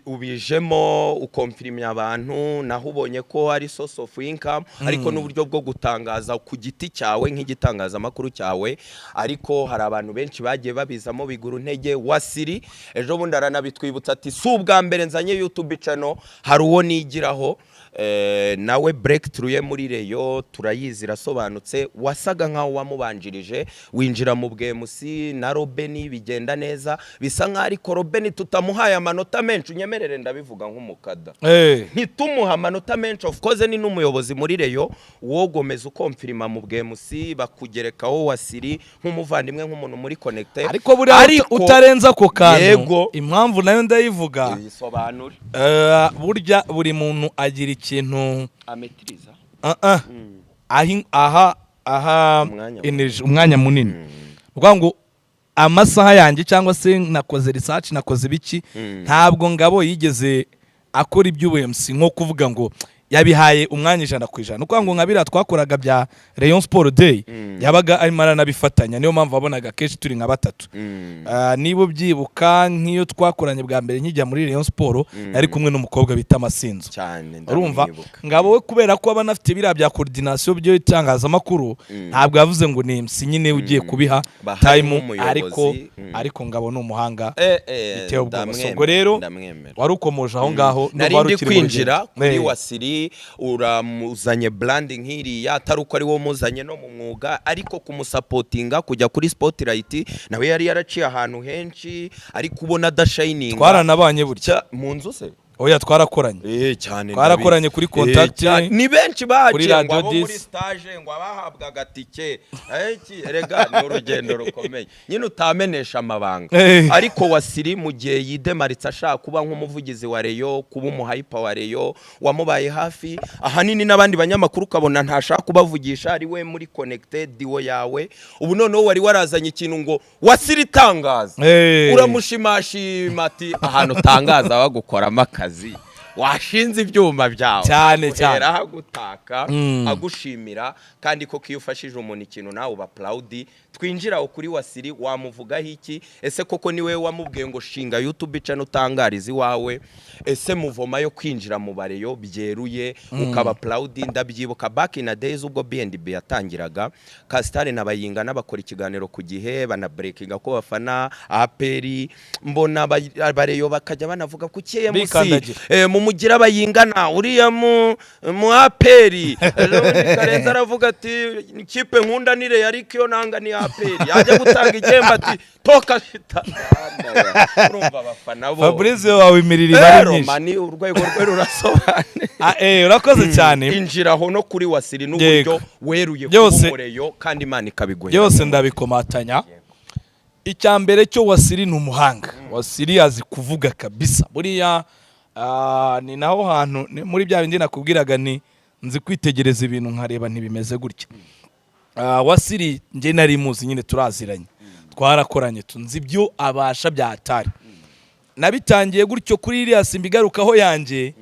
ubijemo ukonfirmya abantu naho ubonye ko hari source of income ariko n'uburyo bwo gutangaza ku giti cyawe nk'igitangaza makuru cyawe ariko hari abantu benshi bagiye babizamo biguru ntege wasiri ejo bundi aranabitwibutsa ati si ubwa mbere nzanye YouTube channel hari uwo nigiraho nawe breakthrough ye muri Reyo turayizi rasobanutse wasaga nkaho wamubanjirije winjira mu BMC na Robeni bigenda neza bisa nka ariko Robeni tutamuhaye amanota menshi unyemerere ndabivuga nk'umukada ntitumuha amanota menshi of course ni n'umuyobozi muri Reyo wogomeza ukonfirma mu BMC bakugerekaho wasiri nk'umuvandimwe nk'umuntu muri connecte ariko utarenza ko kantu impamvu nayo ndayivuga bisobanura burya buri muntu agira ikintu ametriza aha energy umwanya munini uvuga ngo amasaha yanjye cyangwa se nakoze research nakoze biki ntabwo ngabo yigeze akora iby'UMC nko kuvuga ngo yabihaye umwanya 100%. Nuko ngo nkabira twakoraga bya Rayon Sport Day yabaga arimo aranabifatanya niyo mpamvu wabonaga keshi turi nka batatu. Nibo byibuka nk'iyo twakoranye bwa mbere nkijya muri Rayon Sport ari kumwe n'umukobwa bita Masinzo. Urumva ngabo we kubera ko aba nafite bira bya coordination byo itangaza makuru ntabwo yavuze ngo ni MC nyine ugiye kubiha time ariko ngabo no umuhanga biteye ubwo rero warukomoje aho ngaho no kwinjira kuri wasiri uramuzanye branding nk'iri yatari uko ari wo muzanye no mu mwuga ariko kumusapotinga kujya kuri Spotlight nawe yari yaraciye ahantu henshi ari kubona da shining twaranabanye burya mu nzu se oya twarakoranye cyane twarakoranye kuri contact ni benshi bagiye ngo abo Radio muri stage ngo abahabwa agatike rega ni urugendo rukomeye nyine utamenesha amabanga ariko Wasiri mu gihe yidemaritse ashaka kuba nk'umuvugizi wa Rayon kuba umuhyper wa Rayon wamubaye hafi ahanini n'abandi banyamakuru kabona ntashaka kubavugisha ari we muri connected wo yawe ubu noneho wari warazanye ikintu ngo Wasiri tangaza uramushimashima ati ahantu tangaza bagukoramo akazi washinze ibyuma byawe cyane cyane ahagutaka agushimira kandi ko kiyufashije umuntu ikintu nawe uba proud twinjira kuri Wasiri wamuvugaho iki ese koko niwe wamubwiye ngo shinga YouTube channel utangariza iwawe ese muvoma yo kwinjira mu bareyo byeruye ukaba proud ndabyibuka back in the days ubwo BNB yatangiraga Castare nabayinga n'abakora ikiganiro ku gihe bana breakinga ko bafana APR mbona bareyo bakajya banavuga ku KMC mu mugira abayingana uriya mu APR Karenza aravuga ati ikipe nkunda nire yari kiyo nanga ni APR yajya gutanga igihembo ati toka shita urumva abafana bo Fabrice wawe imiriri bari nyinshi mani urwego rwe rurasobane urakoze cyane injira ho no kuri Wasiri n'uburyo weruye kumureyo kandi Imana ikabiguhe byose ndabikomatanya icyambere cyo Wasiri n'umuhanga Wasiri azi kuvuga kabisa buriya ni naho hantu muri bya bindi nakubwiraga ni nzi kwitegereza ibintu nkareba ntibimeze gutya Wasiri nge nari muzi nyine turaziranye twarakoranye tunzi ibyo abasha bya hatari nabitangiye gutyo kuri iriya simbigarukaho yanjye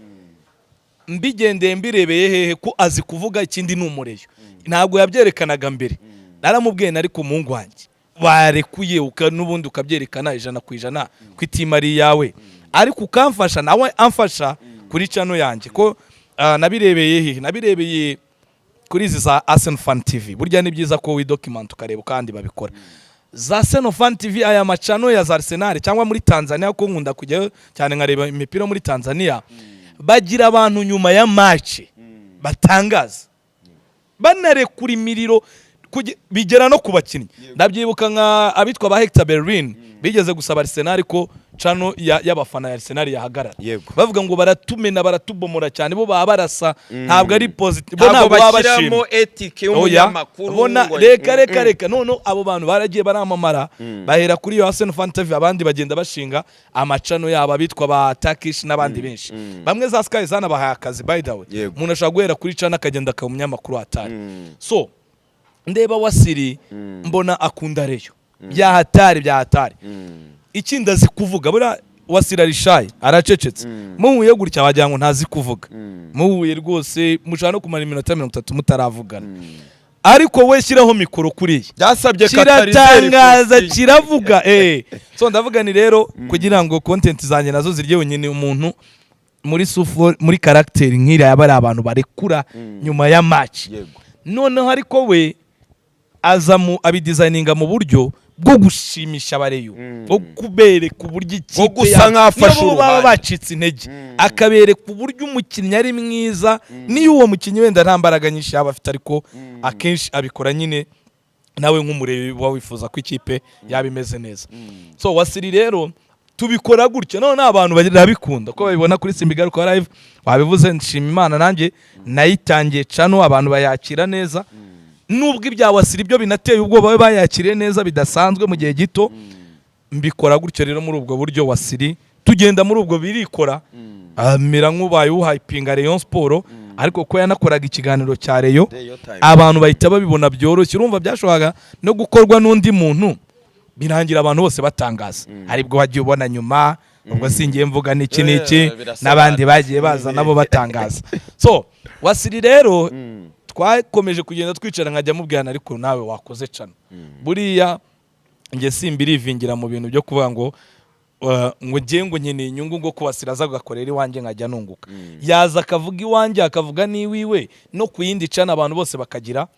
mbigendeye mbirebeye hehe ko azi kuvuga ikindi n'umureyo ntabwo yabyerekanaga mbere naramubwiye nari ku mungu wanjye barekuye n'ubundi ukabyerekana 100% ko itima ari yawe ariko ukamfasha nawe amfasha kuri channel yanjye ko nabirebeye hehe nabirebeye kuri izi za Arsenal Fan TV burya ni byiza ko widocument ukareba kandi babikora za Arsenal Fan TV aya macano ya Arsenal cyangwa muri Tanzania ko nkunda kujya cyane nkareba imipira muri Tanzania bagira abantu nyuma ya match batangaza banarekura imiriro bigera no kubakinnyi ndabyibuka nka abitwa ba Hector Bellerin bigeze gusaba Arsenal ko chano y'abafana ya Arsenal yahagarara bavuga ngo baratumena baratubomora cyane bo babarasa ntabwo ari positive bo ntabwo babashimo ethique y'umunyamakuru bona reka none abo bantu baragiye baramamara bahera kuri yo Arsenal Fan TV abandi bagenda bashinga amacano yabo abitwa ba Turkish n'abandi benshi bamwe za Sky zana bahaye akazi by the way umuntu ashaka guhera kuri chano akagenda ka umunyamakuru atari so ndeba Wasiri mbona akunda Rayon bya hatari ikindi azi kuvuga bura Wasiri arishaye aracecetse muhuye gutya wagira ngo ntazi kuvuga muhuye rwose mushaka no kumara iminota 30 mutaravugana ariko we shyiraho mikoro kuri byasabye kiratangaza kiravuga so ndavuga ni rero kugira ngo content zanjye nazo zirye nyine umuntu muri character nk'ira yabari abantu barekura nyuma ya match noneho ariko we azamu abidesigninga mu buryo bwo gushimisha abareyo bwo kubereka uburyo ikipe gusa nkafasha baba bacitse intege akabereka uburyo umukinnyi ari mwiza niyo uwo mukinnyi wenda ntambaraga nyinshi yaba afite ariko akenshi abikora nyine nawe nk'umureyo wifuza ko ikipe yaba imeze neza so Wasiri rero tubikora gutyo none abantu barabikunda ko babibona kuri Simbigaruka live wabivuze nshima Imana nanjye nayitangiye channel abantu bayakira neza nubwo ibya Wasiri byo binateye ubwo babe bayakiriye neza bidasanzwe mu gihe gito mbikora gutyo rero muri ubwo buryo Wasiri tugenda muri ubwo birikora amira nk'ubaye uhypinga Rayon Sport ariko ko yanakoraga ikiganiro cya Rayon abantu bahita babibona byoroshye urumva byashoboraga no gukorwa n'undi muntu birangira abantu bose batangaza aribwo wagiye ubona nyuma ubwo singiye mvuga niki n'abandi bagiye baza nabo batangaza so Wasiri rero twakomeje kugenda twicara nkajya mubwirana ariko nawe wakoze cano buriya nge simbirivingira mu bintu byo kuvuga ngo ngo nkeneye inyungu ngo kubasira aza gukorera iwanjye nkajya nunguka yaza akavuga iwanjye akavuga niwiwe no ku yindi cana abantu bose bakagira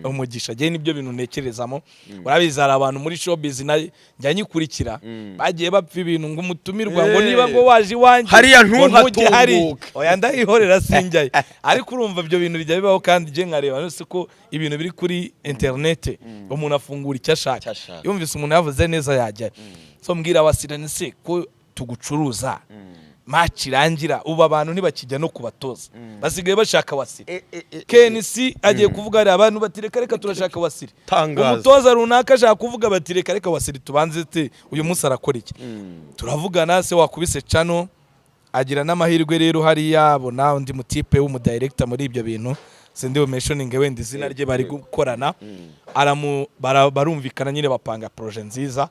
umugisha je nibyo bintu nekerezamo urabizi hari abantu muri showbiz njya nyikurikira bagiye bapfa ibintu ngo umutumirwa ngo niba ngo waje iwanjye hariya ntuhatunguka oya ndahihorera sinjyaye ariko urumva ibyo bintu bijya bibaho kandi je nkareba nose ko ibintu biri kuri internet umuntu afungura icyo ashaka yumvise umuntu yavuze neza yajya so mbwira Wasiri nse ko tugucuruza match irangira ubu abantu ntibakijya no kubatoza basigaye bashaka Wasiri. KNC agiye kuvuga ari abantu batireka reka turashaka Wasiri. Umutoza runaka ashaka kuvuga batireka reka Wasiri tubanze uyu munsi arakora iki. Turavugana se wakubise Chano agira n'amahirwe rero hari yabona undi mutipe w'umudirector muri ibyo bintu sindi mentioning wenda izina rye bari gukorana barumvikana nyine bapanga projet nziza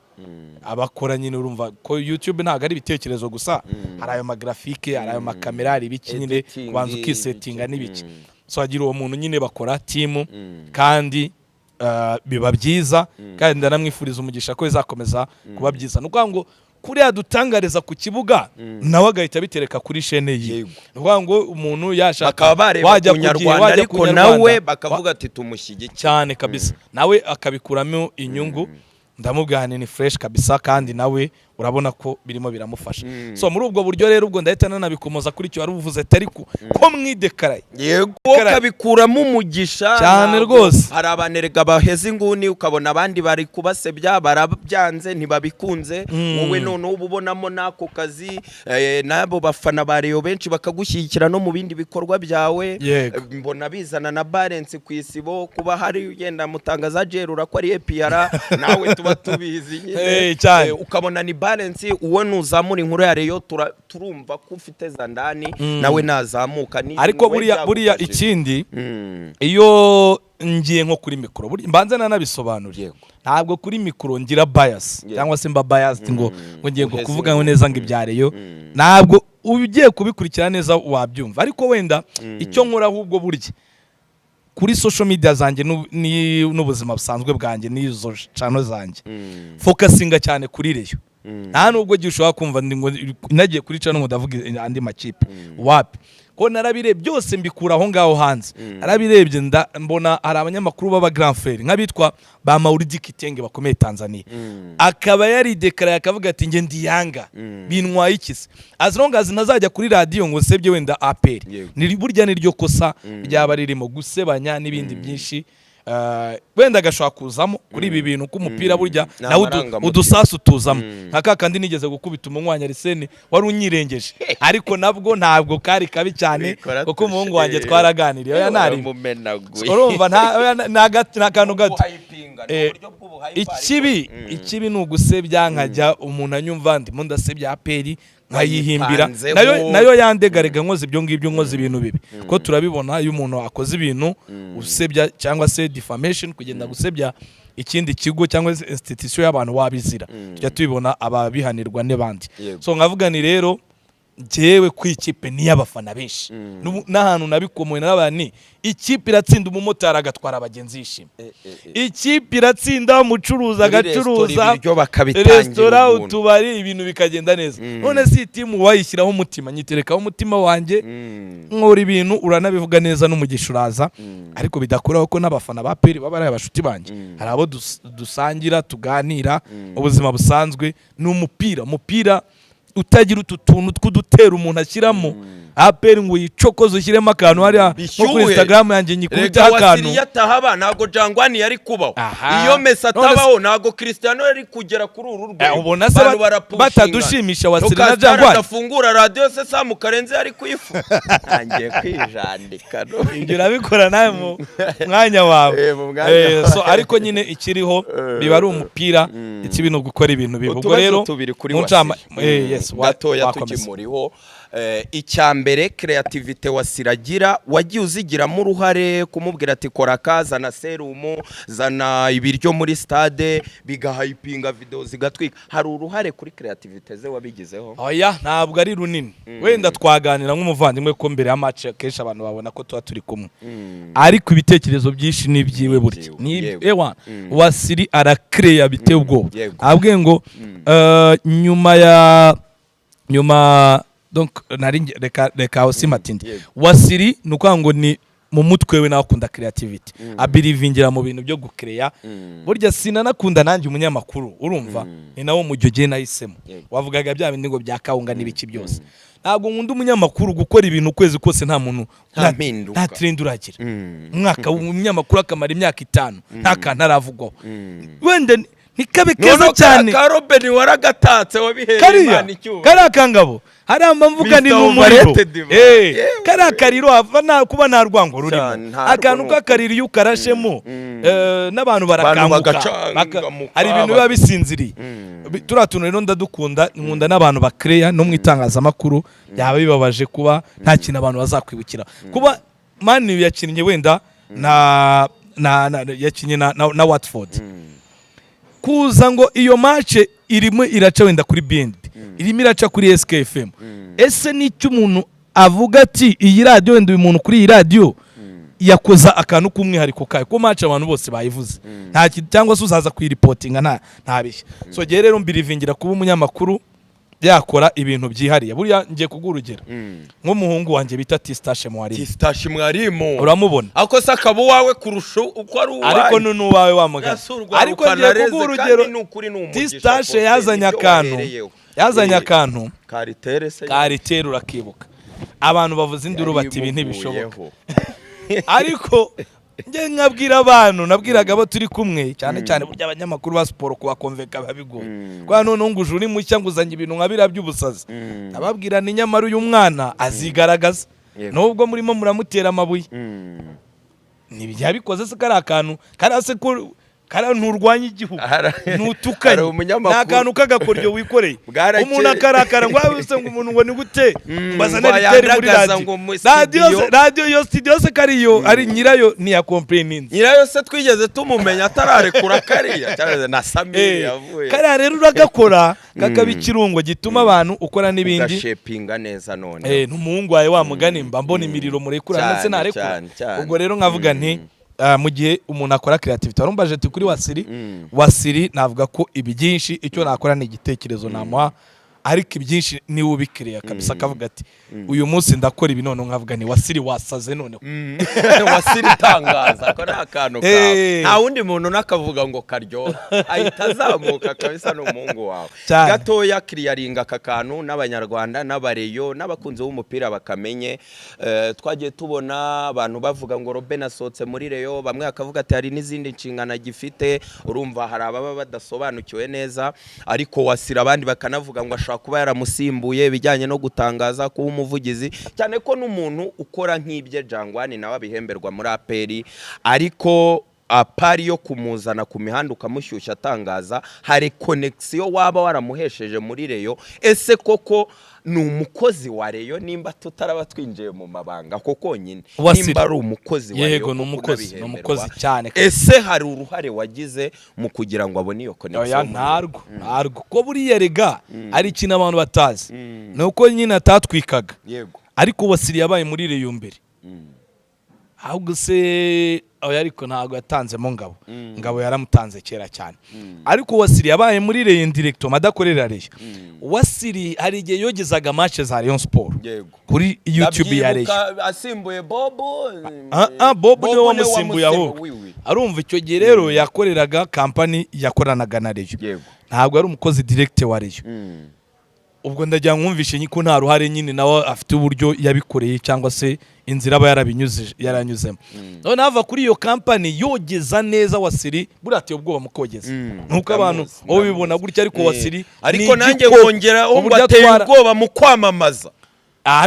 abakora nyine urumva ko YouTube ntago ari ibitekerezo gusa hari ayo magraphique hari ayo makamera hari ibiki nyine kubanza ukisettinga n'ibiki so agira uwo muntu nyine bakora team kandi biba byiza kandi ndanamwifuriza umugisha ko izakomeza kuba byiza nuko ngo kuri adutangariza ku kibuga nawe agahita bitereka kuri shene ye nuko ngo umuntu yashaka wajya kunyarwanda ariko nawe bakavuga ati tumushyigike cyane kabisa nawe akabikuramo inyungu ndamubwirane ni fresh kabisa kandi nawe urabona ko birimo biramufasha so muri ubwo buryo rero ubwo ndahita nanabikomoza kuri cyo waruvuze atariku ko mwidekaraye yego kabikuramo umugisha cyane rwose hari abanerega baheze inguni ukabona abandi bari kubasebya barabyanze ntibabikunze wowe none ububonamo nako kazi nabo bafana bareyo benshi bakagushyigikira no mu bindi bikorwa byawe mbona bizana na balance ku isibo kuba hari yenda mutangaza jerura ko ari APR nawe tuba tubizi nyine ukabona ni balance uwo nuzamura inkuru ya Reyo turumva ko ufite zandani nawe nazamuka ni ariko buriya ikindi iyo ngiye nko kuri mikoro mbanze nanabisobanuriye ntabwo kuri mikoro ngira bias cyangwa se mba biased ngo ngiye kuvuga ngo neza ngo ibya Reyo ntabwo ugiye kubikurikira neza wabyumva ariko wenda icyo nkora ahubwo burya kuri social media zanjye n'ubuzima busanzwe bwanjye n'izo channel zanjye focusinga cyane kuri Reyo nta nubwo gishobora kumva nagiye kuri channel ndavuga andi makipe wapi ko narabire byose mbikura aho ngaho hanze arabirebye mbona hari abanyamakuru baba grand frère nk'abitwa ba Mauridi Kitenge bakomeye Tanzania akaba yari dekara akavuga ati nge ndi Yanga bintwaye ikise as long as ntazajya kuri radio ngo sebye wenda APR ni burya niryo kosa byaba ririmo gusebanya n'ibindi byinshi wenda gashobora kuzamo kuri ibi bintu k'umupira burya nawe udusasu tuzamo nkaka kandi nigeze gukubita umunywanya Arsene wari unyirengeje ariko nabwo ntabwo kari kabi cyane kuko umuhungu wanjye twaraganiriye oya nari urumva nta kantu gato ikibi ni ugusebya nkajya umuntu anyumva ndimo ndasebya APR nkayihimbira nayo yandegarega nkoze ibyo ngibyo nkoze ibintu bibi ko turabibona iyo umuntu akoze ibintu usebya cyangwa se defamation kugenda gusebya ikindi kigo cyangwa institution y'abantu wabizira tujya tubibona ababihanirwa n'abandi so nkavuga ni rero jewe kwikipe ni y'abafana benshi n'ahantu nabikomoye n'abani ikipe iratsinda umumotari agatwara abagenzi yishima ikipe iratsinda umucuruza agacuruza restaurant utubari ibintu bikagenda neza none si timu wayishyiraho umutima nyiterekaho umutima wanjye nkora ibintu uranabivuga neza n'umugisha uraza ariko bidakuraho ko n'abafana ba APR baba ari abashuti banjye hari abo dusangira tuganira ubuzima busanzwe n'umupira utagira utuntu tw'udutera umuntu ashyiramo APR ngo yicokoze ushyiremo akantu hari nko kuri Instagram yanjye nyikubita akantu yatahaba ntago Jangwani yari kubaho iyo Messi atabaho ntago Cristiano yari kugera kuri uru rwego ubona se batadushimisha Wasiri na Jangwani afungura radio se Samu Karenzi yari kuyifu ntangiye kwijandika ibyo urabikora nawe mu mwanya wawe so ariko nyine ikiriho biba ari umupira ikibi no gukora ibintu bibwo rero gatoya tukimuriho icyambere creativity wasiragira wagiye uzigiramo uruhare kumubwira ati kora kazana serumu zana ibiryo muri stade bigahayipinga video zigatwika hari uruhare kuri creativity ze wabigizeho oya ntabwo ari runini wenda twaganira nk'umuvandimwe ko mbere ya match kesha abantu babona ko tuba turi kumwe ariko ibitekerezo byinshi nibyiwe burya ni Wasiri arakreya biteye ubwo abwe ngo nyuma donc nari reka osimatindi Wasiri nuko ngo ni mu mutwe we nakunda creativity abirivingira mu bintu byo gukreya burya sinanakunda nanjye umunyamakuru urumva ni nawo mujyoge nahisemo wavugaga bya bindi ngo byakawunga n'ibiki byose ntabwo nkunda umunyamakuru gukora ibintu kwezi kose nta muntu nta trend uragira umwaka umunyamakuru akamara imyaka 5 nta kantu aravugwaho wenda ntikabe keza cyane ka Robin waragatatse wabihereye kariya Imana icyuho kariya kangabo hari amamvuga ni n'umuriro kariya kariro hava kuba nta rwango rurimo akantu k'akariro iyo ukarashemo n'abantu barakanguka hari ibintu biba bisinziriye turiya tuntu rero ndadukunda nkunda n'abantu bakereya no mu itangazamakuru yaba bibabaje kuba nta kintu abantu bazakwibukira kuba mani yakinnye wenda yakinnye na Watford kuza ngo iyo match irimo iraca wenda kuri BNB irimo iraca kuri SKFM ese n'icyo umuntu avuga ati iyi radio wenda uyu muntu kuri iyi radio yakoza akantu k'umwihariko kayo ko match abantu bose bayivuze nta cyangwa se uzaza kuyireportinga nta bishya so gihe rero mbirivingira kuba umunyamakuru yakora ibintu byihariye buriya ngiye kugurugera nk'umuhungu wanjye bita Tistache Mwarimu uramubona ako sakabo wawe kurusha uko ari uwawe ariko n'uwawe wamugana ariko ngiye kugurugero Tistache yazanye akantu karitere urakibuka abantu bavuze induru bati ibi ntibishoboka ariko nge nkabwira abantu nabwiraga abo turi kumwe cyane cyane burya abanyamakuru ba siporo kubakonveka babigoye kwa none nguje uri mushya nguzanye ibintu nkabira by'ubusazi ababwira ni nyamara uyu mwana azigaragaza nubwo murimo muramutera amabuye ntibyabikoze se kari akantu karase ko nturwanya igihugu ntutukanye n'akantu k'agakoryo wikoreye umuntu akarakara ngo wabise ngo umuntu ngo ni gute mbazane riteri muri radio yo studio se kariyo ari nyirayo niya complainings nyirayo se twigeze tumumenya atararekura kariya cyane na Samiri yavuye kariya rero uragakora kakabikirungo gituma abantu ukora n'ibindi gashepinga neza none n'umuhungu wawe wamugani mba mbona imiriro murekura ndetse narekura ubwo rero nkavuga nti mu gihe umuntu akora creativity warumbaje ati kuri Wasiri navuga ko ibyinshi icyo nakora ni igitekerezo namuha ariko ibyinshi ni ubikiriya kabisa akavuga ati uyu munsi ndakora ibi none nkavuga ni Wasiri wasaze none Wasiri tangaza ko nakantu ka nta wundi muntu nakavuga ngo karyo ahita azamuka kabisa n'umuhungu wawe gatoya clearinga kakanu n'abanyarwanda n'abareyo n'abakunze b'umupira bakamenye twagiye tubona abantu bavuga ngo Robin asotse muri Reyo bamwe akavuga ati hari n'izindi nshingana gifite urumva hari ababa badasobanukiwe neza ariko Wasiri abandi bakanavuga ngo kuba yaramusimbuye bijyanye no gutangaza kuba umuvugizi cyane ko n'umuntu ukora nk'ibye Jangwani nawe abihemberwa muri APR ariko apari yo kumuzana ku mihanda ukamushyushya atangaza hari connection waba waramuhesheje muri Reyo ese koko ni umukozi wa Reyo nimba tutaraba twinjiye mu mabanga koko nyine nimba ari umukozi wa Reyo yego ni umukozi cyane ese hari uruhare wagize mu kugira ngo abone iyo connection ntarwo ko buriya rega ari ikintu abantu batazi nuko nyine atatwikaga yego ariko Wasiri yabaye muri Reyo mbere ahubwo se ariko ntago yatanzemo ngabo yaramutanze kera cyane ariko Wasiri yabaye muri Reyo director madakorera Reyo Wasiri hari igihe yogezaga match za Rayon Sport kuri YouTube ya Reyo asimbuye Bobo niwe wamusimbuye aho arumva icyo gihe rero yakoreraga company yakoranaga na Reyo ntabwo ari umukozi director wa Reyo ubwo ndajya nkumvishe ko nta ruhare nyine nawe afite uburyo yabikoreye cyangwa se inzira aba yaranyuzemo none hava kuri iyo company yogeza neza Wasiri buratiye ubwoba mukogeza nuko abantu bo bibona gutya ariko Wasiri ariko nanjye ngongera bateye ubwoba mu kwamamaza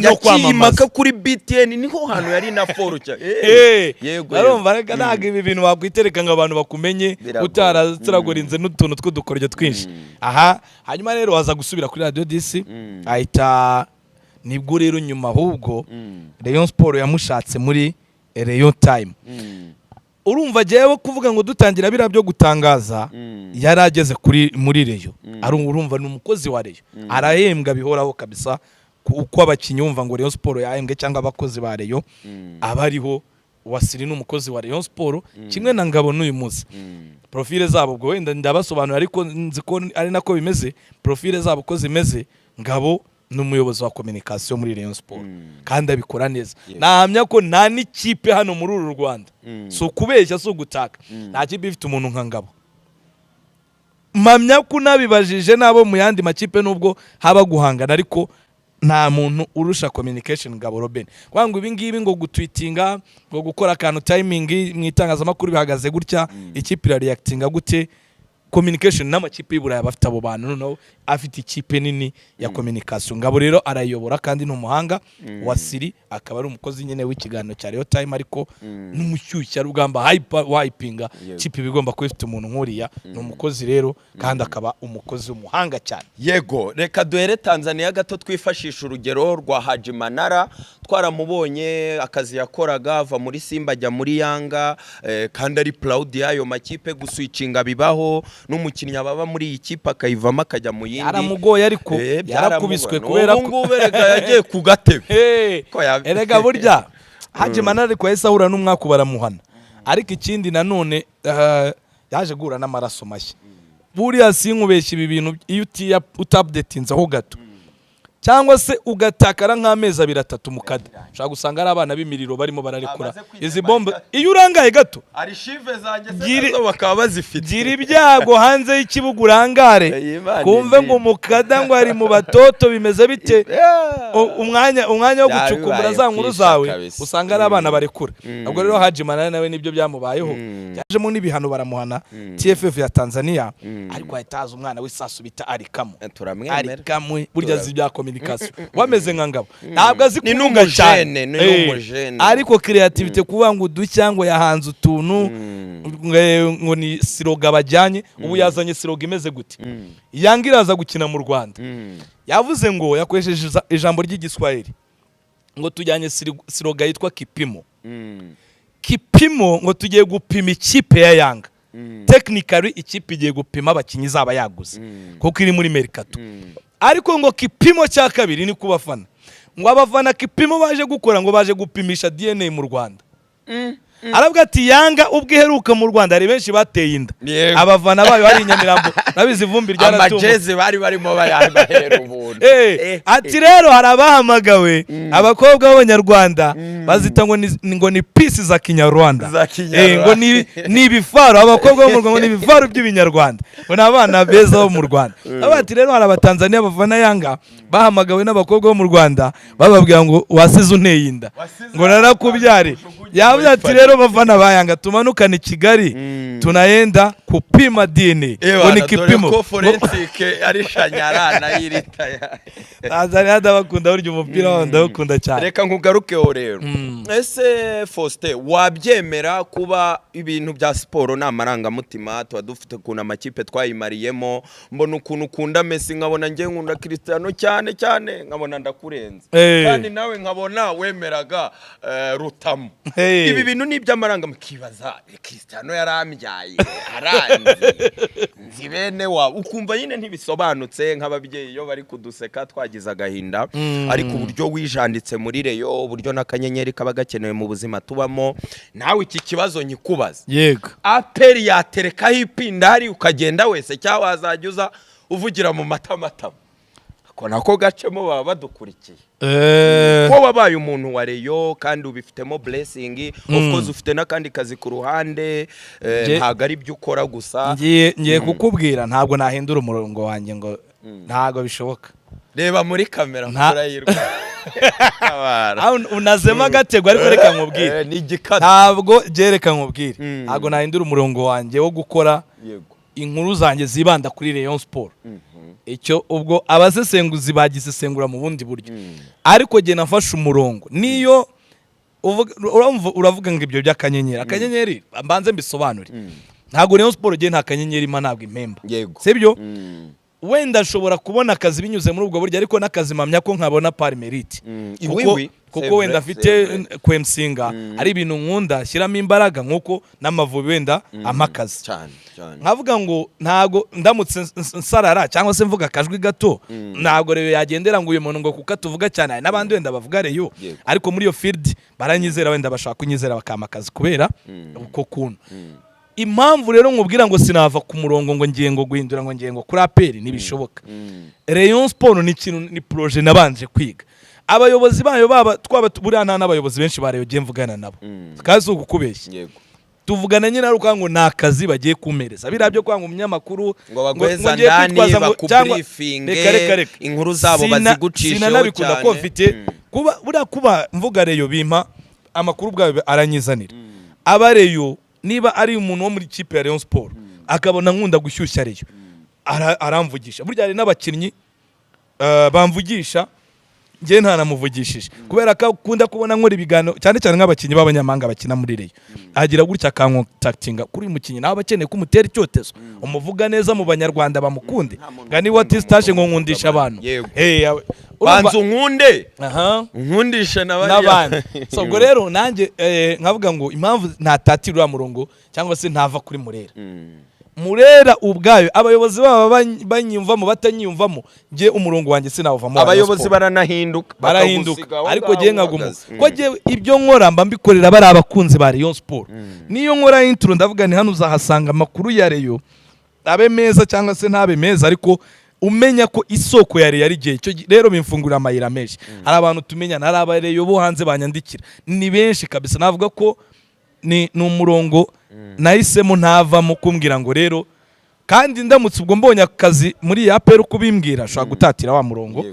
no kwamamaza kuri BTN niho hantu yari na foruca yego arumva reka ntago ibi bintu wakwitereka ngo abantu bakumenye utaragorinze n'utuntu tw'udukoryo twinshi aha hanyuma rero waza gusubira kuri Radio DC ahita nibwo rero nyuma ahubwo Rayon Sport yamushatse muri Rayon Time urumva jewe kuvuga ngo dutangira bira byo gutangaza yarageze muri Reyo urumva ni umukozi wa Reyo arahembwa bihoraho kabisa uko abakinyi umva ngo Rayon Sport yahembwe cyangwa abakozi ba Reyo abariho Wasiri n'umukozi wa Rayon Sport kimwe na Ngabo n'uyu munsi profile zabo ubwo wenda ndabasobanura ariko nzi ko ari nako bimeze profile zabo ko zimeze Ngabo n'umuyobozi wa communication muri Rayon Sport kandi abikora neza nahamya ko nta n'ikipe hano muri uru Rwanda so kubeshya so gutaka nta kipe ifite umuntu nka Ngabo mpamya ko nabibajije nabo mu yandi makipe nubwo haba guhangana ariko nta muntu urusha communication Ngabo Robin kwangu ibi ngibi ngo gutweetinga ngo gukora akantu timing mu itangazamakuru bihagaze gutya ikipe ira reactinga gute communication n'amakipe y'Iburayi bafite abo bantu noneho afite ikipe nini ya communication. Ngabo rero arayobora kandi n'umuhanga wa Siri, akaba ari umukozi nyine w'ikiganiro cya Real Time, ariko n'umushyushya rugamba hypinga kipe bigomba kuba ifite umuntu nkuriya. Ni umukozi rero kandi akaba umukozi w'umuhanga cyane. Yego, reka duhere Tanzania gato twifashisha urugero rwa Haji Manara. Twaramubonye akazi yakoraga ava muri Simba ajya muri Yanga, kandi ari proud y'ayo makipe, guswicinga bibaho n'umukinnyi baba muri iyi kipe akayivamo akajya mu yindi. Yaramugoye ariko yarakubiswe kubera ko berega yagiye ku gatebe. Erega burya Haji Manara ariko yahise ahura n'umwaka baramuhana, ariko ikindi nanone yaje guhura n'amaraso mashya. Buriya sinkubeshya ibi bintu iyo utupdatinze aho gato cyangwa se ugatakara nk'amezi 2-3 mukada, ushaka gusanga ari abana b'imiriro barimo bararekura izi bombe. Iyo urangaye gato archive zanjye zo bakaba bazifite, gira ibyago hanze y'ikibuga urangare kumve ngo mukada ngo ari mu batoto bimeze bite, umwanya wo gucukumbura za nkuru zawe usanga ari abana barekura. Ubwo rero Haji Manara nawe nibyo byamubayeho, yajemo n'ibihano baramuhana TFF ya Tanzania, ariko ahitaza umwana w'isasu bita Arikamo. Burya zibya wameze nka Ngabo, ntabwo azi kuvuga cyane, ariko creativity kuvuga ngo udushya ngo yahanze utuntu ngo ni siroga bajyanye. Ubu yazanye siroga imeze gute? Yanga iraza gukina mu Rwanda, yavuze ngo yakoresheje ijambo ry'igiswahili ngo tujyanye siroga yitwa Kipimo. Kipimo ngo tugiye gupima ikipe ya Yanga. Technically ikipe igiye gupima abakinyi zaba yaguze kuko iri muri Mercato. Ariko ngo Kipimo cya kabiri ni kubafana, ngo abafana Kipimo baje gukora ngo baje gupimisha DNA mu Rwanda. Aravuga ati Yanga ubwo iheruka mu Rwanda ari benshi bateye inda, abafana bayo hari Nyamirambo nabizi vumbi ryaratumba, amajeze bari barimo bayahera ubuntu. Ati rero harabahamagawe abakobwa b'Abanyarwanda bazita ngo ni pisi za Kinyarwanda, ngo ni ibifaro, abakobwa bo mu Rwanda ni ibifaro by'Ibinyarwanda, ngo nabana beza bo mu Rwanda. Ati rero hari abatanzania bavana Yanga bahamagawe n'abakobwa bo mu Rwanda bababwira ngo wasize unteye inda ngo narakubyare. Yavuze ati rero bavana bayanga tumanukane Kigali tunaenda kupima DNA ngo ni Kipimo ko forensic ari shanyarana yirita ya Tanzania ndabakunda buryo umupira wabo ndabakunda cyane. Reka nkugarukeho rero, ese Faustin wabyemera kuba ibintu bya siporo n'amaranga mutima tuba dufite kuna amakipe twayimariyemo, mbona ukuntu ukunda Messi nkabona ngiye nkunda Cristiano cyane nkabona ndakurenza, kandi nawe nkabona wemeraga Rutamu. Ibi bintu ni by'amaranga mukibaza Cristiano yarambyaye aranzi nzi bene wa ukumva nyine ntibisobanutse nk'ababyeyi iyo bari kuduseka twagize agahinda, ariko uburyo wijanditse muri Reyo, uburyo n'akanyenyeri kaba gakenewe mu buzima tubamo. Nawe iki kibazo nyikubaza, yego aperi yaterekaho ipindari ukagenda wese cyangwa wazajya uvugira mu matamatama ko nako gacemo baba badukurikiye? Ko wabaye umuntu wa Reyo kandi ubifitemo blessing, of course ufite nakandi kazi ku ruhande, ntago ari byo ukora gusa. Ngiye kukubwira ntabwo nahindura umurongo wanjye ngo ntago bishoboka. Reba muri kamera murayirwa unazema gatego, ariko reka nkubwire ntabwo jereka nkubwire ntabwo nahindura umurongo wanjye wo gukora inkuru zanjye zibanda kuri Rayon Sport. Icyo ubwo abasesenguzi bagisesengura mu bundi buryo, ariko je nafashe umurongo niyo uravuga ngo ibyo by'akanyenyeri mbanze mbisobanure. Ntago Rayon Sport je nta kanyenyeri ma ntabwo impemba, sibyo? Wenda ashobora kubona akazi binyuze muri ubwo buryo, ariko n'akazi mamya ko nkabona par mérite kuko wenda afite kwemsinga ari ibintu nkunda shyiramo imbaraga nkuko n'amavubi wenda amakazi cyane. Nkavuga ngo ntago ndamutse nsarara cyangwa se mvuga akajwi gato ntago Reyo yagendera ngo uyu muntu ngo kuko tuvuga cyane n'abandi wenda bavuga Reyo, ariko muri iyo field baranyizera, wenda bashaka kunyizera bakamakazi kubera uko kuntu. Impamvu rero nkubwira ngo sinava ku murongo ngo ngiye ngo guhindura ngo ngiye ngo kuri aperi nibishoboka. Rayon Sport ni kintu, ni projet nabanje kwiga. Abayobozi bayo twaba buriya n'abayobozi benshi ba Reyo mvugana nabo, kazi ukukubeshya tuvugana nyine ari ukango nakazi bagiye kumereza birabyo kwanga umunyamakuru ngo bagweza ndani bakubriefinge inkuru zabo bazigucisha sinanabikunda ko mfite kuba mvuga Reyo bimpa amakuru bwawe aranyizanira. Aba Reyo niba ari umuntu wo muri kipe ya Rayon Sport akabona nkunda gushyushya Rayon aramvugisha. Burya hari n'abakinnyi bamvugisha nge ntanamuvugishije kubera ko akunda kubona nkora ibiganiro cyane cyane nk'abakinnyi b'abanyamahanga bakina muri Rayon. Agira gutya akankontaktinga kuri mukinnyi nawe abakeneye kumutera icyotezo umuvuga neza mu banyarwanda bamukunde ngani what is taje ngo nkundisha abantu banza unkunde nkundisha n'abandi. So ubwo rero nanjye nkavuga ngo impamvu ntatatira murongo cyangwa se ntava kuri Murera ubwayo abayobozi baba banyumvamo batanyumvamo nge umurongo wanjye sinawuvamo. Abayobozi baranahinduka ariko nge nkaguma ko nge ibyo nkora mba mbikorera bari abakunzi ba Rayon Sport. Niyo nkora intro ndavuga ni hano uzahasanga amakuru ya Rayon abe meza cyangwa se ntabe meza ariko umenya ko isoko ya Rayon yari gihe cyo rero bimfungurira amayira menshi. Hari abantu tumenya hari abareyo bo hanze banyandikira ni benshi kabisa. Navuga ko ni umurongo nahisemo ntavamo kumbwira ngo rero kandi ndamutse ubwo mbonye akazi muri ya APR kubimbwira ashaka gutatira wa murongo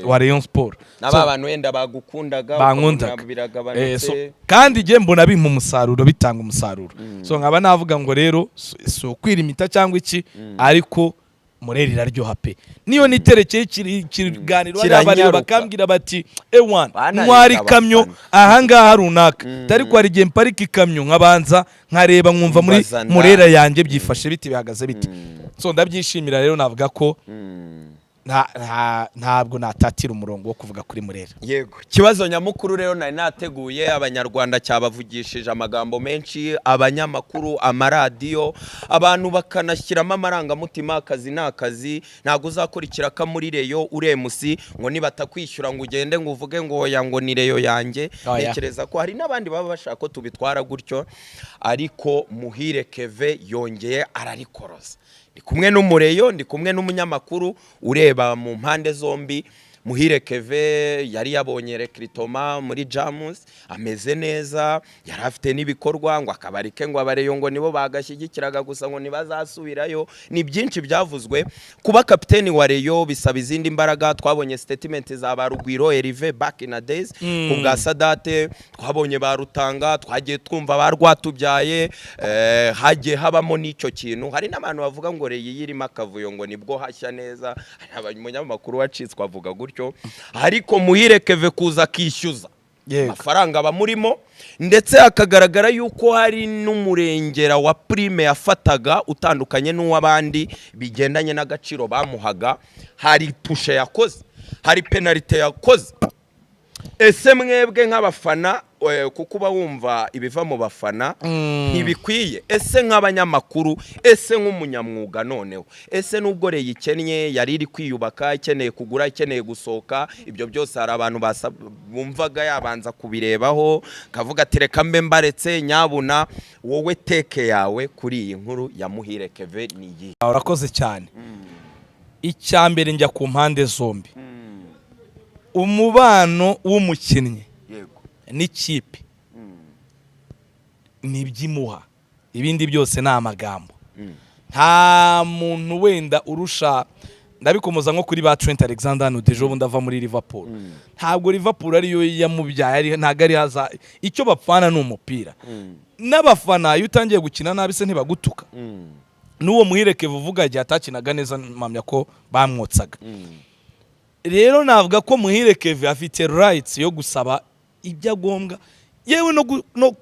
wa Rayon Sport. Naba abantu wenda bagukundaga biragabanutse kandi je mbona bimpa umusaruro bitanga umusaruro. So nkaba navuga ngo rero so kwirimita cyangwa iki ariko Murera iraryoha pe. Niyo niterekeye ikiganiro abari bakambwira bati ewan ntwari kamyo ahangaha runaka tari ko ari gihe mparika ikamyo nkabanza nkareba nkumva muri Murera yanjye byifashe biti bihagaze biti. So ndabyishimira rero navuga ko ntabwo natatira umurongo wo kuvuga kuri Murera. Yego kibazo nyamukuru rero nari nateguye abanyarwanda cyabavugishije amagambo menshi abanyamakuru amaradiyo abantu bakanashyiramo amarangamutima akazi nakazi ntago uzakurikira ka muri Rayon uremusi ngo nibatakwishyura ngo ugende ngo uvuge ngo oya ngo ni Rayon yanjye. Nekereza ko hari nabandi baba bashaka ko tubitwara gutyo ariko Muhire Keve yongeye ararikoroza. Ndi kumwe n'umureyo ndi kumwe n'umunyamakuru ureba mu mpande zombi. Muhire Keve yari yabonye recruitment muri Jamus ameze neza yari afite nibikorwa ngo akabarike ngo abareyo ngo nibo bagashyigikiraga gusa ngo nibazasubirayo. Ni byinshi byavuzwe kuba kapiteni wa Rayon bisaba izindi imbaraga. Twabonye statement za Barugwiro Erive back in a days kubwa Sadate twabonye barutanga twagiye twumva barwatubyaye hagiye habamo n'icyo kintu. Hari n'abantu bavuga ngo Rayon yirimo akavuyo ngo nibwo hashya neza. Abanyamakuru wacitswe avuga ariko Muhire Keve kuza kishyuza amafaranga bamurimo ndetse akagaragara yuko hari n'umurengera wa prime yafataga utandukanye n'uwabandi bigendanye n'agaciro bamuhaga. Hari tushe yakoze hari penalty yakoze. Ese mwebwe nk'abafana kuko uba wumva ibiva mu bafana ntibikwiye ese nk'abanyamakuru ese nk'umunyamwuga noneho ese nubwo Rayon ikennye yari iri kwiyubaka ikeneye kugura ikeneye gusohoka ibyo byose hari abantu bumvaga yabanza kubirebaho kavuga ati reka mbe mbaretse nyabuna wowe teke yawe kuri iyi nkuru ya Muhire Keve niyi. Urakoze cyane. Icyambere njya ku mpande zombi umubano w'umukinnyi n'ikipe nibyimuha ibindi byose na amagambo. Nta muntu wenda urusha ndabikomoza nko kuri ba Trent Alexander-Arnold ejo bundi ava muri Liverpool. Ntabwo Liverpool ariyo yamubyaye ntago ari haza icyo bapfana n'umupira. N'abafana iyo utangiye gukina nabi se ntibagutuka. N'uwo Muhire Keve uvuga igihe atakinaga neza mpamya ko bamwotsaga. Rero navuga ko Muhire Keve afite rights yo gusaba ibyo agombwa yewe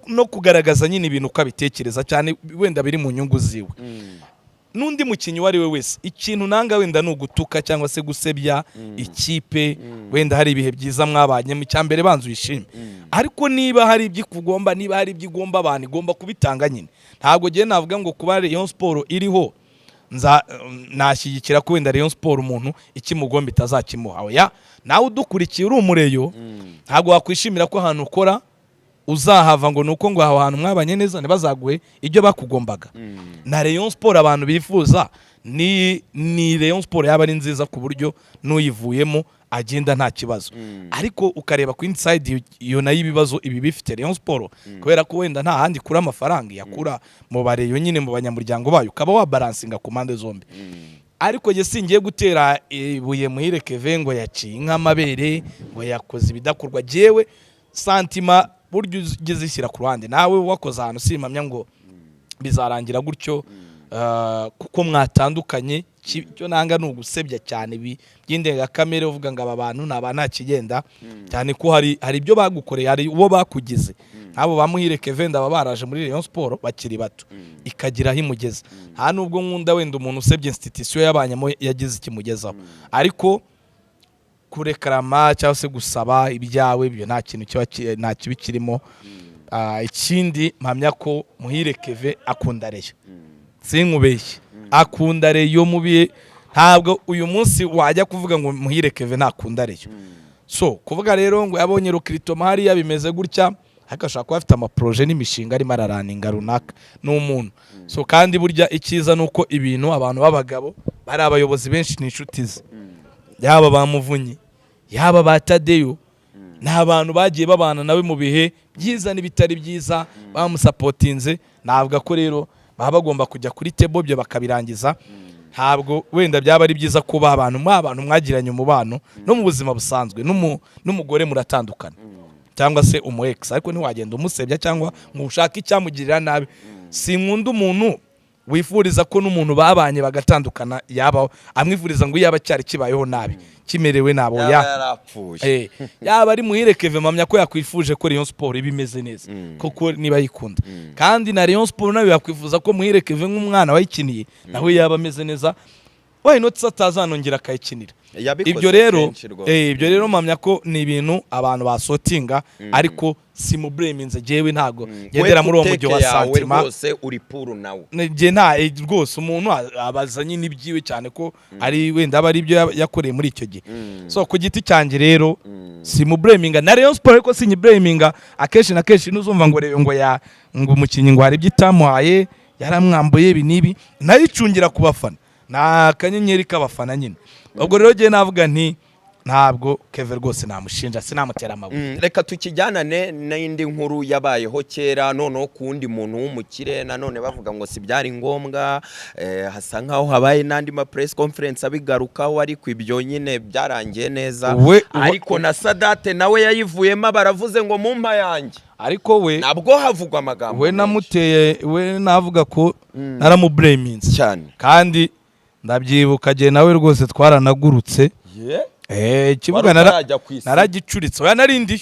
no kugaragaza nyine ibintu uko abitekereza cyane wenda biri mu nyungu ziwe. Nundi mukinyi wari we wese ikintu nanga wenda no gutuka cyangwa se gusebya ikipe wenda hari ibihe byiza mwabanye mu cyambere banzu yishime. Ariko niba hari ibyikugomba niba hari ibyigomba abantu igomba kubitanga nyine. Ntabwo giye navuga ngo kuba Rayon Sport iriho nashyigikira ko wenda Rayon Sport umuntu ikimugomba itazakimuha. Oya nawe udukurikiye uri umureyo ntabwo wakwishimira ko ahantu ukora uzahava ngo nuko ngo aho hantu mwabanye neza ntibazaguhe ibyo bakugombaga. Na Rayon Sport abantu bifuza ni Rayon Sport yaba ari nziza ku buryo n'uyivuyemo agenda nta kibazo. Ariko ukareba ku inside iyo nayo ibibazo ibi bifite Rayon Sport kubera ko wenda nta handi kura amafaranga yakura mu bareyo nyine mu banyamuryango bayo ukaba wa balancinga ku mande zombi. Ariko je singiye gutera ibuye Muhire Keve ngo yaciye nk'amabere ngo yakoze ibidakorwa. Jewe santima buryo ugeze ishyira ku ruhande nawe wakoze ahantu simamya ngo bizarangira gutyo kuko mwatandukanye. Cyo nanga ni ugusebya cyane by'indengakamere uvuga ngo aba bantu nta kigenda cyane ko hari ibyo bagukoreye, hari uwo bakugize abo bamuhire Kevin aba baraje muri Rayon Sport bakiri bato ikagira aho imugeza. nta nubwo nkunda wenda umuntu usebye institution yabanyemo yagize ikimugezaho, ariko kurekarama cyangwa se gusaba ibyawe ibyo nta kintu nta kibi kirimo. Ikindi mpamya ko muhire Kevin akunda Rayon, sinkubeshye akunda Rayon mubiye. Ntabwo uyu munsi wajya kuvuga ngo muhire Kevin ntakunda Rayon. So kuvuga rero ngo yabonye Rukritoma hariya bimeze gutya, ariko ashaka kuba afite amaproje n'imishinga arimo araraninga runaka n'umuntu. So kandi burya icyiza nuko ibintu abantu b'abagabo bari abayobozi benshi n'inshuti ze, yaba bamuvunyi yaba batadeyo, n'abantu bagiye babana nawe mu bihe byiza n'ibitari byiza, bamusapotinze. Navuga ko rero baba bagomba kujya kuri table byo bakabirangiza. Ntabwo wenda byaba ari byiza kuba abantu mwagiranye umubano no mu buzima busanzwe n'umugore muratandukana cyangwa se umu ex, ariko ntiwagenda umusebya cyangwa ngo ushake icyamugirira nabi. Sinkunda umuntu wifuriza ko n'umuntu babanye bagatandukana yaba amwifuriza ngo yaba cyari kibayeho nabi kimerewe nabo yarapfuye. Yaba ari muhire Kevin mamya ko yakwifuje ko Rayon Sport ibimeze neza koko niba yikunda, kandi na Rayon Sport nawe yakwifuza ko muhire Kevin nk'umwana wayikiniye nawe yaba ameze neza, why not satazanongera akayikinira. Ibyo rero mamya ko ni ibintu abantu basotinga, ariko simubureminze jewe ntago gendera muri uwo mujyo wa santima rwose uri puru nawe. Je nta rwose umuntu abazanye n'ibyiwe cyane ko ari wenda aba ari byo yakoreye muri icyo gihe. So ku giti cyanjye rero simubureminga na Rayon Sport, ariko sinyibureminga akenshi na kenshi nuzumva ngo rero ngo umukinyi ngo hari byitamuhaye yaramwambuye ibi nibi, nayicungira ku bafana na kanyenyeri k'abafana nyine. Ubwo rero je navuga nti ntabwo Kevin rwose namushinja, sinamutera amabuye. Reka tukijyanane n'indi nkuru yabayeho kera noneho kundi muntu w'umukire nanone bavuga ngo si byari ngombwa, hasa nkaho habaye n'andi ma press conference abigarukaho, ariko ibyo nyine byarangiye neza. Ariko na Sadate nawe yayivuyemo baravuze ngo mumpa yanjye, ariko we nabwo havugwa amagambo we namuteye, we navuga ko naramubureminze cyane, kandi ndabyibuka je nawe rwose twaranagurutse. Kibuga naragicuritse oya narindiyo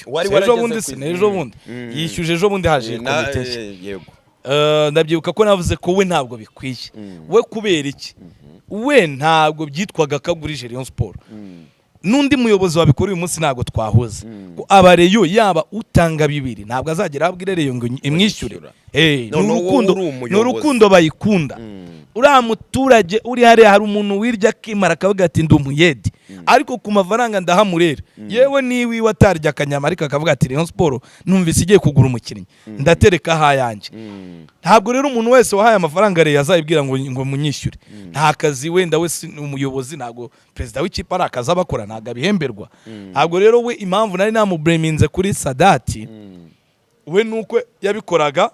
ejo bundi yishyuje ejo bundi haje komite. Ndabyibuka ko navuze ko we ntabwo bikwiye. We kubera iki? We ntabwo byitwaga kagurije Rayon Sport. Nundi muyobozi wabikora uyu munsi ntabwo twahoze. Abareyo yaba utanga bibiri ntabwo azagera abwire Rayon ngo imwishyure. N'urukundo bayikunda. Uriya muturage uri hariya hari umuntu wirya akimara akavuga ati ndi umuyedi, ariko ku mafaranga ndahamurera. Yewe niwe atarya akanyama ariko akavuga ati Rayon Sport numvise igiye kugura umukinnyi ndatereka hayanjye. Ntabwo rero umuntu wese wahaye amafaranga rero azayibwira ngo munyishyure. Nta kazi wenda we umuyobozi, ntabwo president w'ikipe ari akazi abakora, ntabwo abihemberwa. Ntabwo rero we impamvu nari namubureminze kuri Sadati we nuko yabikoraga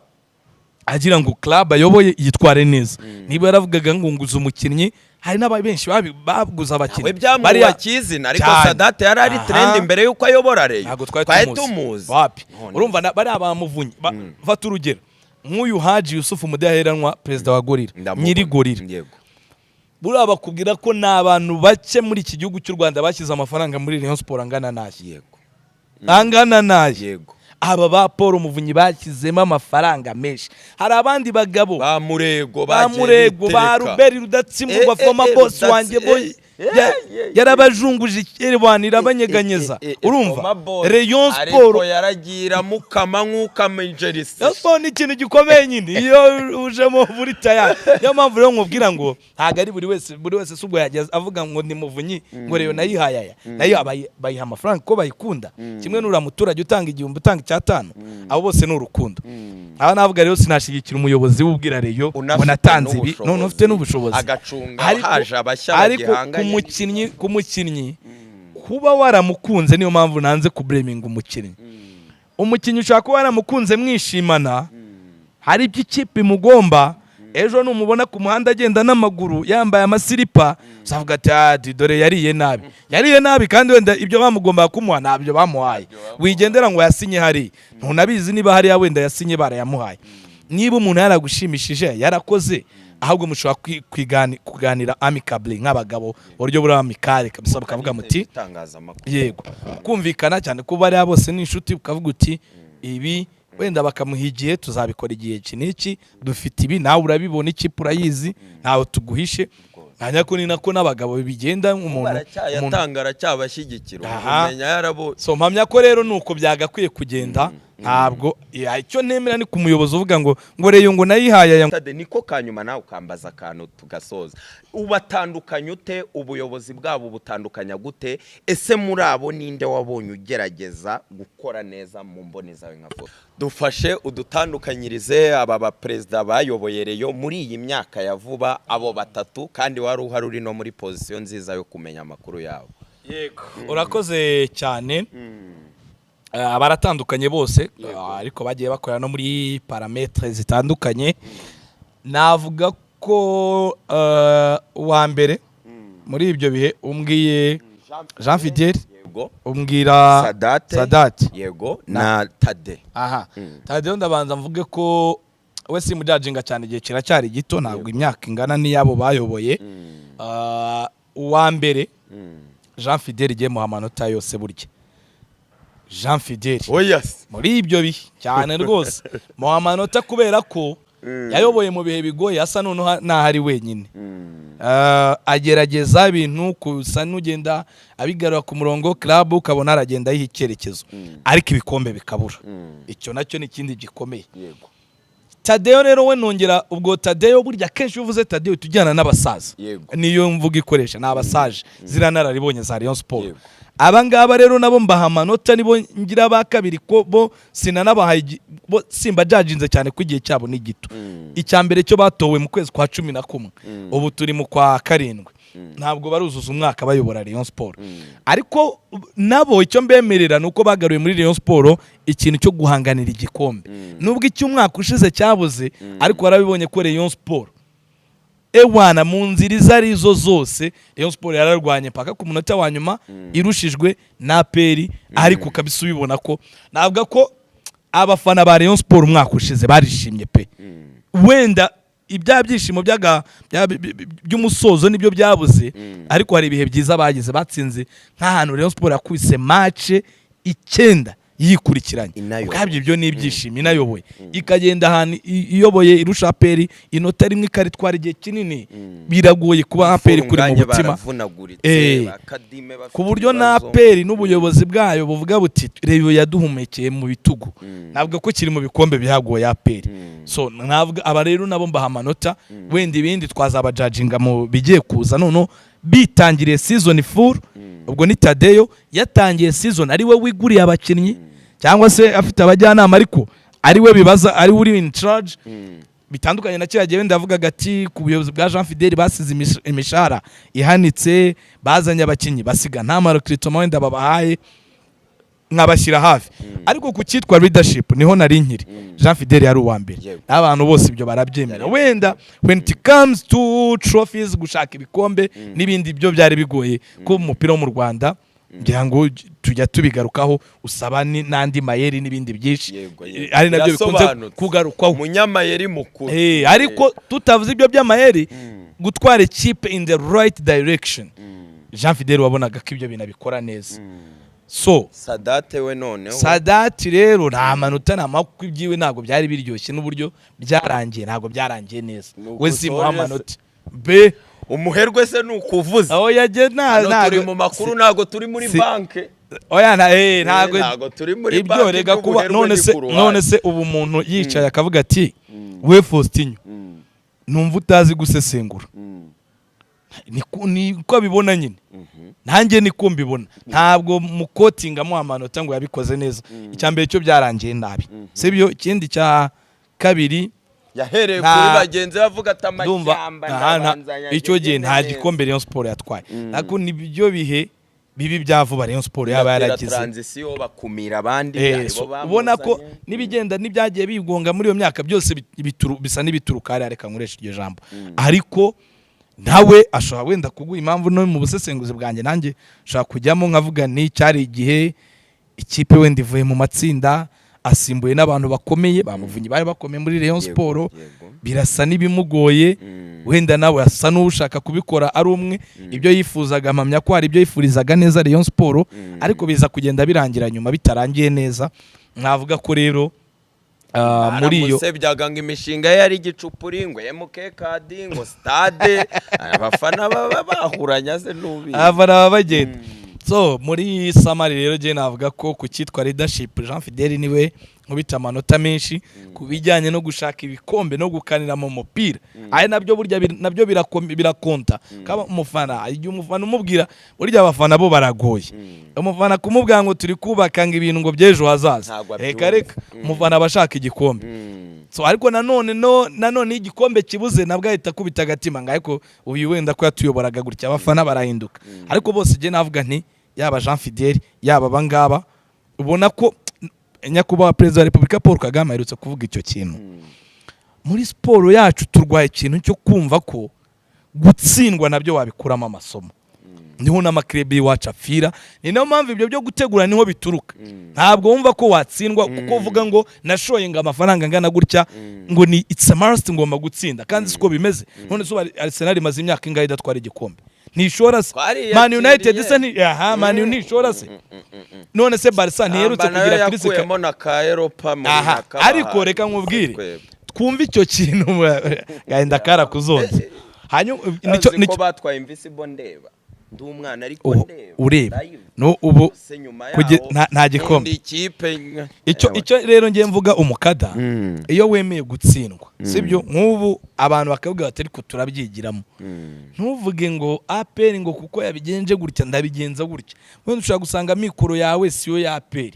agira ngo club ayoboye yitware neza. Niba yaravugaga ngo nguza umukinnyi, hari n'abenshi baguza abakinnyi bari yakizina, ariko Sadate yari ari trend imbere yuko ayobora Rayon. Ntabwo twari tumuzi wapi. Urumva bari abamuvunyi. Fata urugero nk'uyu Haji Yusufu Mudaheranwa, president wa Gorira, nyiri Gorira. Buriya bakubwira ko n'abantu bake muri iki gihugu cy'u Rwanda bashyize amafaranga muri Rayon Sport angana naye. Aba ba Paul Muvunyi bakizemo amafaranga menshi. Hari abandi bagabo ba Murego ba Ruberi Rudatsimburwa former boss wanjye yarabajunguje irwanira abanyeganyeza. Urumva Rayon Sport yaragira mukama nkuka Manchester. Yaso ni ikintu gikomeye nyine iyo ujemo muri tayari. Yo mpamvu rero nkubwira ngo ntago ari buri wese subwo yageze avuga ngo ni Muvunyi ngo Rayon nayihayaya. Nayo bayiha amafaranga ko bayikunda. Kimwe n'ura muturage utanga igihumbi utanga icyatanu. Abo bose ni urukundo. Aba navuga rero sinashigikira umuyobozi w'ubwira Rayon ngo natanze ibi none ufite n'ubushobozi agacunga haje abashya bagihanganye. Kumukinnyi kuba waramukunze niyo mpamvu nanze kubreminga umukinnyi ushaka kuba waramukunze mwishimana. Hari iby'ikipe mugomba ejo numubona ku muhanda agenda n'amaguru yambaye amasilipa uzavuga ati dore yariye nabi kandi wenda ibyo bamugomba kumuha nabyo bamuhaye. Wigendera ngo yasinye hari ntunabizi niba hari wenda yasinye barayamuhaye. Niba umuntu yaragushimishije yarakoze ahubwo mushobora kuganira amicably nk'abagabo buryo buri amicale kabisa bakavuga muti yego kumvikana cyane ko bari bose n'inshuti ukavuga uti ibi wenda bakamuhigiye tuzabikora igihe kiniki dufite ibi nawe urabibona ikipe urayizi ntawe tuguhishe hanya ko ni nako n'abagabo bigenda umuntu yatangara cyabashyigikira umenya yarabo so mpamya ko rero nuko byagakwiye kugenda ntabwo icyo nemera ni ku muyobozi uvuga ngo reyo ngo nayihaye niko kanyuma nawe ukambaza akantu tugasoza ubatandukanye ute ubuyobozi bwabo butandukanya gute ese muri abo ninde wabonye ugerageza gukora neza mu mboni zawe nka dufashe udutandukanyirize aba baperezida bayoboye reyo muri iyi myaka ya vuba abo batatu kandi wari uhari uri no muri position nziza yo kumenya amakuru yabo yego urakoze cyane abaratandukanye bose ariko bagiye bakorera no muri parametre zitandukanye navuga ko wa mbere muri ibyo bihe umbwiye Jean Fidel umbwira Sadat yego na Tade Tade ndabanza mvuge ko we simujajinga cyane igihe kiracyari gito ntabwo imyaka ingana n'iyabo bayoboye uwa mbere Jean Fidel igiye mu amanota yose burya Jean Fidel muri ibyo bihe cyane rwose mu amanota kubera ko yayoboye mu bihe bigoye asa noneho ntahari wenyine agerageza ibintu kusa n'ugenda abigarura ku murongo club ukabona aragenda yiha icyerekezo ariko ibikombe bikabura icyo nacyo ni ikindi gikomeye Tadeo rero we nongera ubwo Tadeo burya kenshi uvuze Tadeo tujyana n'abasaza niyo mvuga ikoresha n'abasaje ziranararibonye za Rayon Sport abangaba rero nabo mbaha amanota nibo ngira ba kabiri ko bo sinanabahaye simba judginze cyane ku gihe cyabo ni gito icyambere cyo batowe mu kwezi kwa 11 ubu turi mu kwa 7 ntabwo baruzuza umwaka bayobora Rayon Sport ariko nabo icyo mbemerera nuko bagaruye muri Rayon Sport ikintu cyo guhanganira igikombe nubwo icy'umwaka ushize cyabuze ariko warabibonye ko Rayon Sport ewana mu nzira izarizo zose Rayon Sport yararwanye paka ku munota wa nyuma irushijwe na Peri ariko kabisa ubibona ko navuga ko abafana ba Rayon Sport umwaka ushize barishimye pe wenda ibya byishimo by'umusozo nibyo byabuze ariko hari ibihe byiza bagize batsinze nk'ahantu Rayon Sport yakubise match 9 yikurikiranye ubwabyo byo ni ibyishimo inayoboye ikagenda ahantu iyoboye irusha Peri inota rimwe ikaritwara igihe kinini biragoye kuba Peri kuri mu mutima ku buryo na Peri n'ubuyobozi bwayo buvuga buti reyo yaduhumekeye mu bitugu ntabwo ko kiri mu bikombe bihagoye Peri so ntabwo aba rero nabo mbaha amanota wenda ibindi twazabajajinga mu bigiye kuza none bitangiriye season full ubwo ni Tadeo yatangiye season ari we wiguriye abakinnyi cyangwa se afite abajyanama ariko ari we bibaza ari uri in charge bitandukanye na cyagiye wenda avuga gati ku buyobozi bwa Jean Fidel basize imishara ihanitse bazanye abakinnyi basiga nta recruitment wenda babahaye nkabashyira hafi ariko ku cyitwa leadership niho nari nkiri Jean Fidel yari uwa mbere abantu bose ibyo barabyemera wenda when it comes to trophies gushaka ibikombe n'ibindi byo byari bigoye ko umupira wo mu Rwanda ngira ngo tujya tubigarukaho usaba n'andi mayeri n'ibindi byinshi ari nabyo bikunze kugarukwaho umunyamayeri mukuru ariko tutavuze ibyo by'amayeri gutwara ikipe in the right direction Jean Fidel wabonaga ko ibyo bintu bikora neza so Sadate we noneho Sadati rero nta manota namakuru byiwe ntago byari biryoshye n'uburyo byarangiye ntago byarangiye neza we si mu amanota be umuherwe se nukuvuza aho yaje ntago turi mu makuru ntago turi muri banke oya ntago turi muri banke ibyo rega kuba none se ubu umuntu yicaye akavuga ati we Faustinho numva utazi gusesengura ni ko bibona nyine nanjye niko mbibona ntabwo mukotinga mu amanota ngo yabikoze neza icyambere cyo byarangiye nabi sibyo ikindi cya kabiri yahereye kuri bagenzi bavuga atamashyamba ndabanzanya icyo gihe nta gikombe Rayon Sport yatwaye nako nibyo bihe bibi byavuba Rayon Sport yaba yaragize transition bakumira abandi ubona ko nibigenda nibyagiye bigonga muri iyo myaka byose bisa n'ibituruka reka nkoresha iryo jambo ariko nawe ashobora wenda kuguha impamvu no mu busesenguzi bwanjye nanjye ashobora kujyamo nkavuga ni cyari igihe ikipe wenda ivuye mu matsinda asimbuye n'abantu bakomeye bamuvunyi bari bakomeye muri Rayon Sport birasa n'ibimugoye wenda nawe asa n'ushaka kubikora ari umwe ibyo yifuzaga amamya ko hari ibyo yifurizaga neza Rayon Sport ariko biza kugenda birangira nyuma bitarangiye neza mwavuga ko rero muri iyo musebyaga ngo imishinga ye yari igicupuri ngo MK ngo stade abafana bahuranya se nubi abana bagenda so muri samari rero je navuga ko ku cyitwa leadership Jean Fidèle niwe nkubita amanota menshi ku bijyanye no gushaka ibikombe no gukanira mu mupira aye nabyo burya nabyo birakonta kaba umufana igihe umufana umubwira burya abafana bo baragoye umufana kumubwira ngo turi kubaka ngo ibintu ngo byejo hazaza reka umufana abashaka igikombe so ariko nanone igikombe kibuze nabwo ahita kubita agatima ngayiko uyu wenda ko yatuyoboraga gutya abafana barahinduka ariko bose je navuga nti yaba Jean Fidèle yaba bangaba ubona ko nyakubahwa perezida wa Repubulika Paul Kagame aherutse kuvuga icyo kintu muri siporo yacu turwaye ikintu cyo kumva ko gutsindwa nabyo wabikuramo amasomo niho n'amakirebi wacu apfira ni nayo mpamvu ibyo byo gutegura niho bituruka ntabwo wumva ko watsindwa kuko uvuga ngo nashoye ngo amafaranga ngana gutya ngo ni it's a must ngomba gutsinda kandi siko bimeze none so Arsenal imaze imyaka ingahe idatwara igikombe ntishora se Man United se ni Man United ntishora se none se Barca ntiherutse kugira Chris yakuyemo na ka Europa muri aka ariko reka nkubwire twumva icyo kintu gahenda kara kuzonze hanyuma nico batwaye Invisible ndeba ndi umwana ariko ndeba ureba no ubu nta gikombe icyo rero ngiye mvuga umukada iyo wemeye gutsindwa sibyo nk'ubu abantu bakavuga bati ariko turabyigiramo ntuvuge ngo APR ngo kuko yabigenje gutya ndabigenza gutya wenda ushaka gusanga mikoro yawe siyo ya APR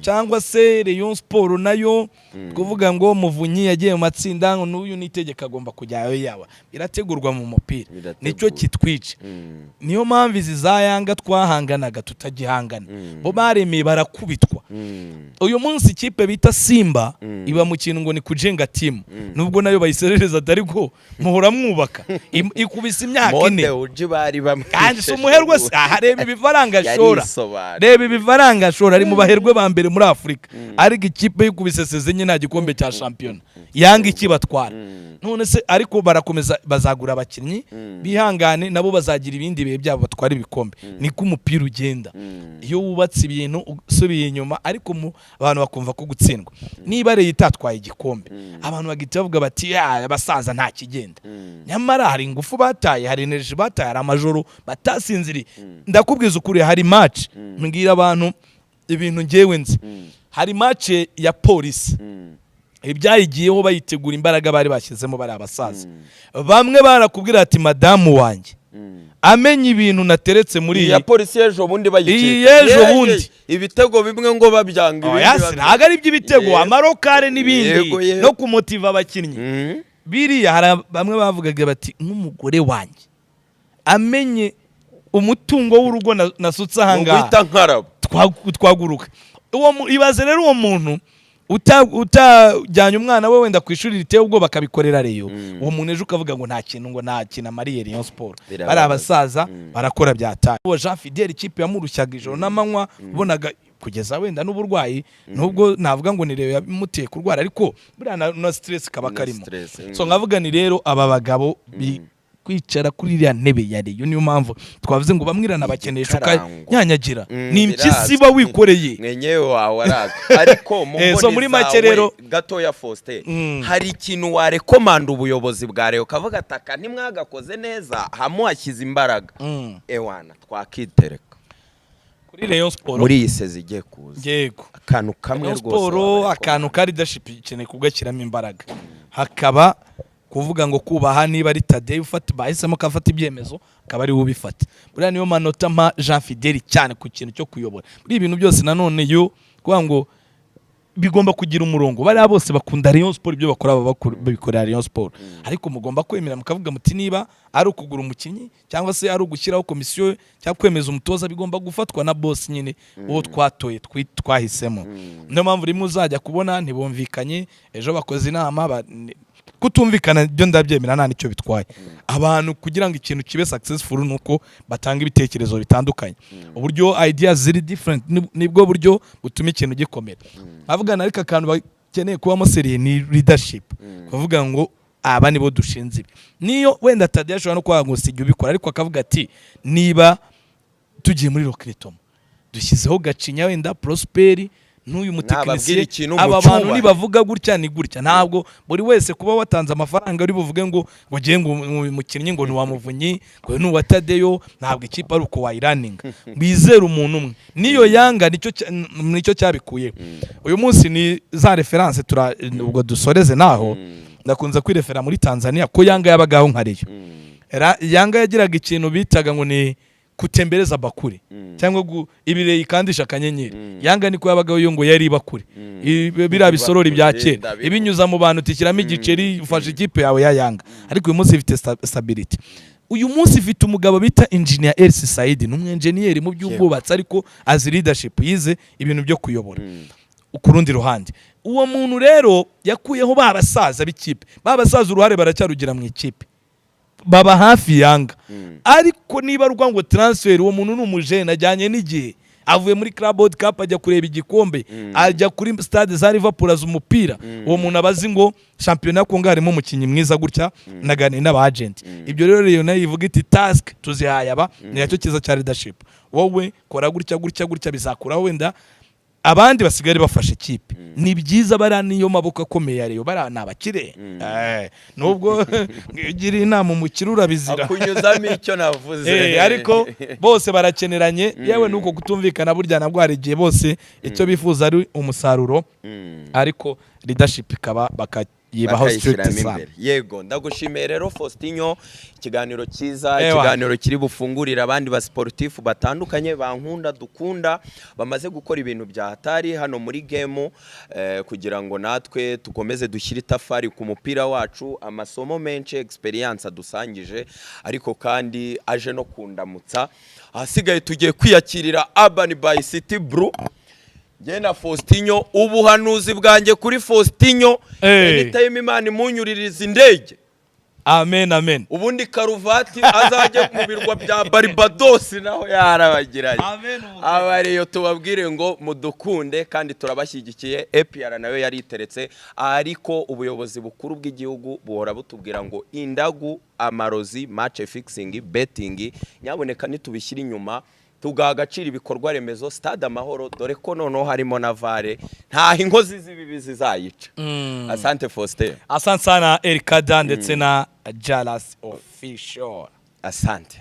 cyangwa se Rayon Sport nayo kuvuga ngo muvunyi yagiye mu matsinda ngo n'uyu nitegeka agomba kujyayo yawa birategurwa mu mupira nicyo kitwice niyo mpamvu izi zayanga twahanganaga tutagihangana bo baremeye barakubitwa uyu munsi ikipe bita Simba iba mu kintu ngo ni kujenga team nubwo nayo bayiserereza ariko muhora mwubaka ikubise imyaka 4 kandi umuherwe reba ibifaranga shora reba ibifaranga shora ari mu baherwe ba mbere muri Afrika ariko ikipe yikubise sezenye nta gikombe cya champion yanga ikibatwara none se ariko barakomeza bazagura abakinnyi bihangane nabo bazagira ibindi bihe byabo batwara ibikombe niko umupira ugenda iyo wubatse ibintu usubiye inyuma ariko abantu bakumva ko gutsindwa niba rero itatwaye igikombe abantu bagita bavuga bati abasaza nta kigenda nyamara hari ingufu bataye hari energy bataye hari amajoro batasinziri ndakubwiza ukuri hari match mbwira abantu ibintu ngewe nzi hari match ya polisi ibyayigiyeho bayitegura imbaraga bari bashyizemo bari abasaza bamwe barakubwira ati madamu wanjye amenye ibintu nateretse muri ya polisi ejo bundi bundi ibitego bimwe ngo babyanga ibindi ntago ari by'ibitego amarokare n'ibindi no kumotiva abakinnyi biriya hari bamwe bavugaga bati nk'umugore wanjye amenye umutungo w'urugo nasutse ahangaha twaguruka ibaze rero uwo muntu utajyanye umwana we wenda ku ishuri riteye ubwo bakabikorera reyo uwo muntu ejo ukavuga ngo nta kintu ngo nta kintu amariye Rayon Sport bari abasaza barakora byataye uwo Jean Fidèle ikipe yamurushaga ijoro n'amanywa ubonaga kugeza wenda n'uburwayi nubwo navuga ngo ni reyo yamuteye kurwara ariko buriya na stress kaba karimo so nkavuga ni rero aba bagabo kwicara kuri iriya ntebe ya reyo niyo mpamvu twavuze ngo bamwirana bakenesha ukanyanyagira ni impyisi ba wikoreye mwenyewe wawe araga ariko so muri make rero gato ya Faustin hari ikintu warekomanda ubuyobozi bwa reyo kavuga ataka ntimwagakoze neza hamuhashyize imbaraga ewana twakitereka kuri Rayon Sport muri iyi sezi igiye kuza yego akantu kamwe rwose akantu ka leadership ikeneye kugashyiramo imbaraga hakaba kuvuga ngo kubaha niba ari Tadei ufata bahisemo kafata ibyemezo akaba ari ubifata buriya niyo manota ma Jean Fidèle cyane ku kintu cyo kuyobora muri ibintu byose nanone yo kuvuga ngo bigomba kugira umurongo bari bose bakunda Rayon Sport ibyo bakora babikorera Rayon Sport ariko mugomba kwemera mukavuga muti niba ari ukugura umukinnyi cyangwa se ari ugushyiraho komisiyo cyangwa kwemeza umutoza bigomba gufatwa na boss nyine uwo twatoye twahisemo niyo mpamvu rimwe uzajya kubona ntibumvikanye ejo bakoze inama kutumvikana byo ndabyemera nta nicyo bitwaye. Abantu kugira ngo ikintu kibe successful nuko batanga ibitekerezo bitandukanye. Uburyo ideas ziri different nibwo buryo butuma ikintu gikomera. Avugana ariko akantu bakeneye kubamo seriye ni leadership. Kuvuga ngo aba nibo dushinze ibi. Niyo wenda Tadea ashobora no kwa ngo sijye ubikora ariko akavuga ati niba tugiye muri Rocketom dushyizeho Gacinya wenda Prosperi n'uyu mutekinisiye aba bantu nibavuga gutya ni gutya, ntabwo buri wese kuba watanze amafaranga ari buvuge ngo ngiye ngo umukinnyi ngo ntiwamuvunyi ngo n'uwa Tadeyo, ntabwo ikipe ari uko wayiraninga. Bizera umuntu umwe niyo Yanga nicyo cyabikuye. Uyu munsi ni za reference ubwo dusoreze naho ndakunze kwirefera muri Tanzania ko Yanga yabagaho nka Rayon. Yanga yagiraga ikintu bitaga ngo ni kutembereza bakure cyangwa ibireye ikandisha akanyenyeri. Yanga niko yabagaho yo ngo yari bakure bira bisorori bya kera ibinyuza mu bantu tikiramo igiceri ufashe ikipe yawe ya Yanga. Ariko uyu munsi ifite stability. Uyu munsi ifite umugabo bita Engineer Elsi Said, n'umwenjeniyeri mu by'ubwubatsi ariko azi leadership, yize ibintu byo kuyobora. Ukurundi ruhande uwo muntu rero yakuyeho babasaza b'ikipe, babasaza uruhare baracyarugira mu ikipe, baba hafi Yanga. Ariko niba rwa ngo transfer uwo muntu n'umujene ajyanye n'igihe, avuye muri Club World Cup ajya kureba igikombe, ajya kuri stade za Liverpool aza umupira, uwo muntu abazi ngo championnat ko ngarimo umukinyi mwiza gutya nagane n'aba agent. Ibyo rero nayo ivuga iti task tuzihaye aba ni yacyo kiza cya leadership. Wowe kora gutya bizakuraho wenda abandi basigare bafashe ikipe. Ni byiza bara niyo maboko akomeye ya Rayon, bara nabakire. Nubwo gira inama umukire urabizira akunyuzamo icyo navuze. Ariko bose barakeneranye, yewe nuko kutumvikana burya nabwo hari igihe bose icyo bifuza ari umusaruro, ariko leadership ikaba yibaho strict sana. Yego ndagushimiye rero Faustinho, ikiganiro cyiza, ikiganiro kiri bufungurira abandi ba sportif batandukanye bankunda dukunda bamaze gukora ibintu bya hatari hano muri game, kugira ngo natwe tukomeze dushyire itafari ku mupira wacu. Amasomo menshi experience adusangije, ariko kandi aje no kundamutsa. Ahasigaye tugiye kwiyakirira Urban by City Brew. Jena Faustinho, ubuhanuzi bwanjye kuri Faustinho, anytime Imana imunyuririza indege. Amen amen. Ubundi karuvati azajye mu birwa bya Barbados naho yarabagiranye. Amen. Abariyo tubabwire ngo mudukunde kandi turabashyigikiye. APR nayo yari iteretse, ariko ubuyobozi bukuru bw'igihugu buhora butubwira ngo indagu, amarozi, match fixing, betting nyaboneka nitubishyira inyuma tugaha agaciro ibikorwa remezo. Stade Amahoro dore ko noneho harimo na VAR, nta inkozi z'ibibi zizayica. Asante Faustin. Asante sana Erikada ndetse na Jalas Official. Asante.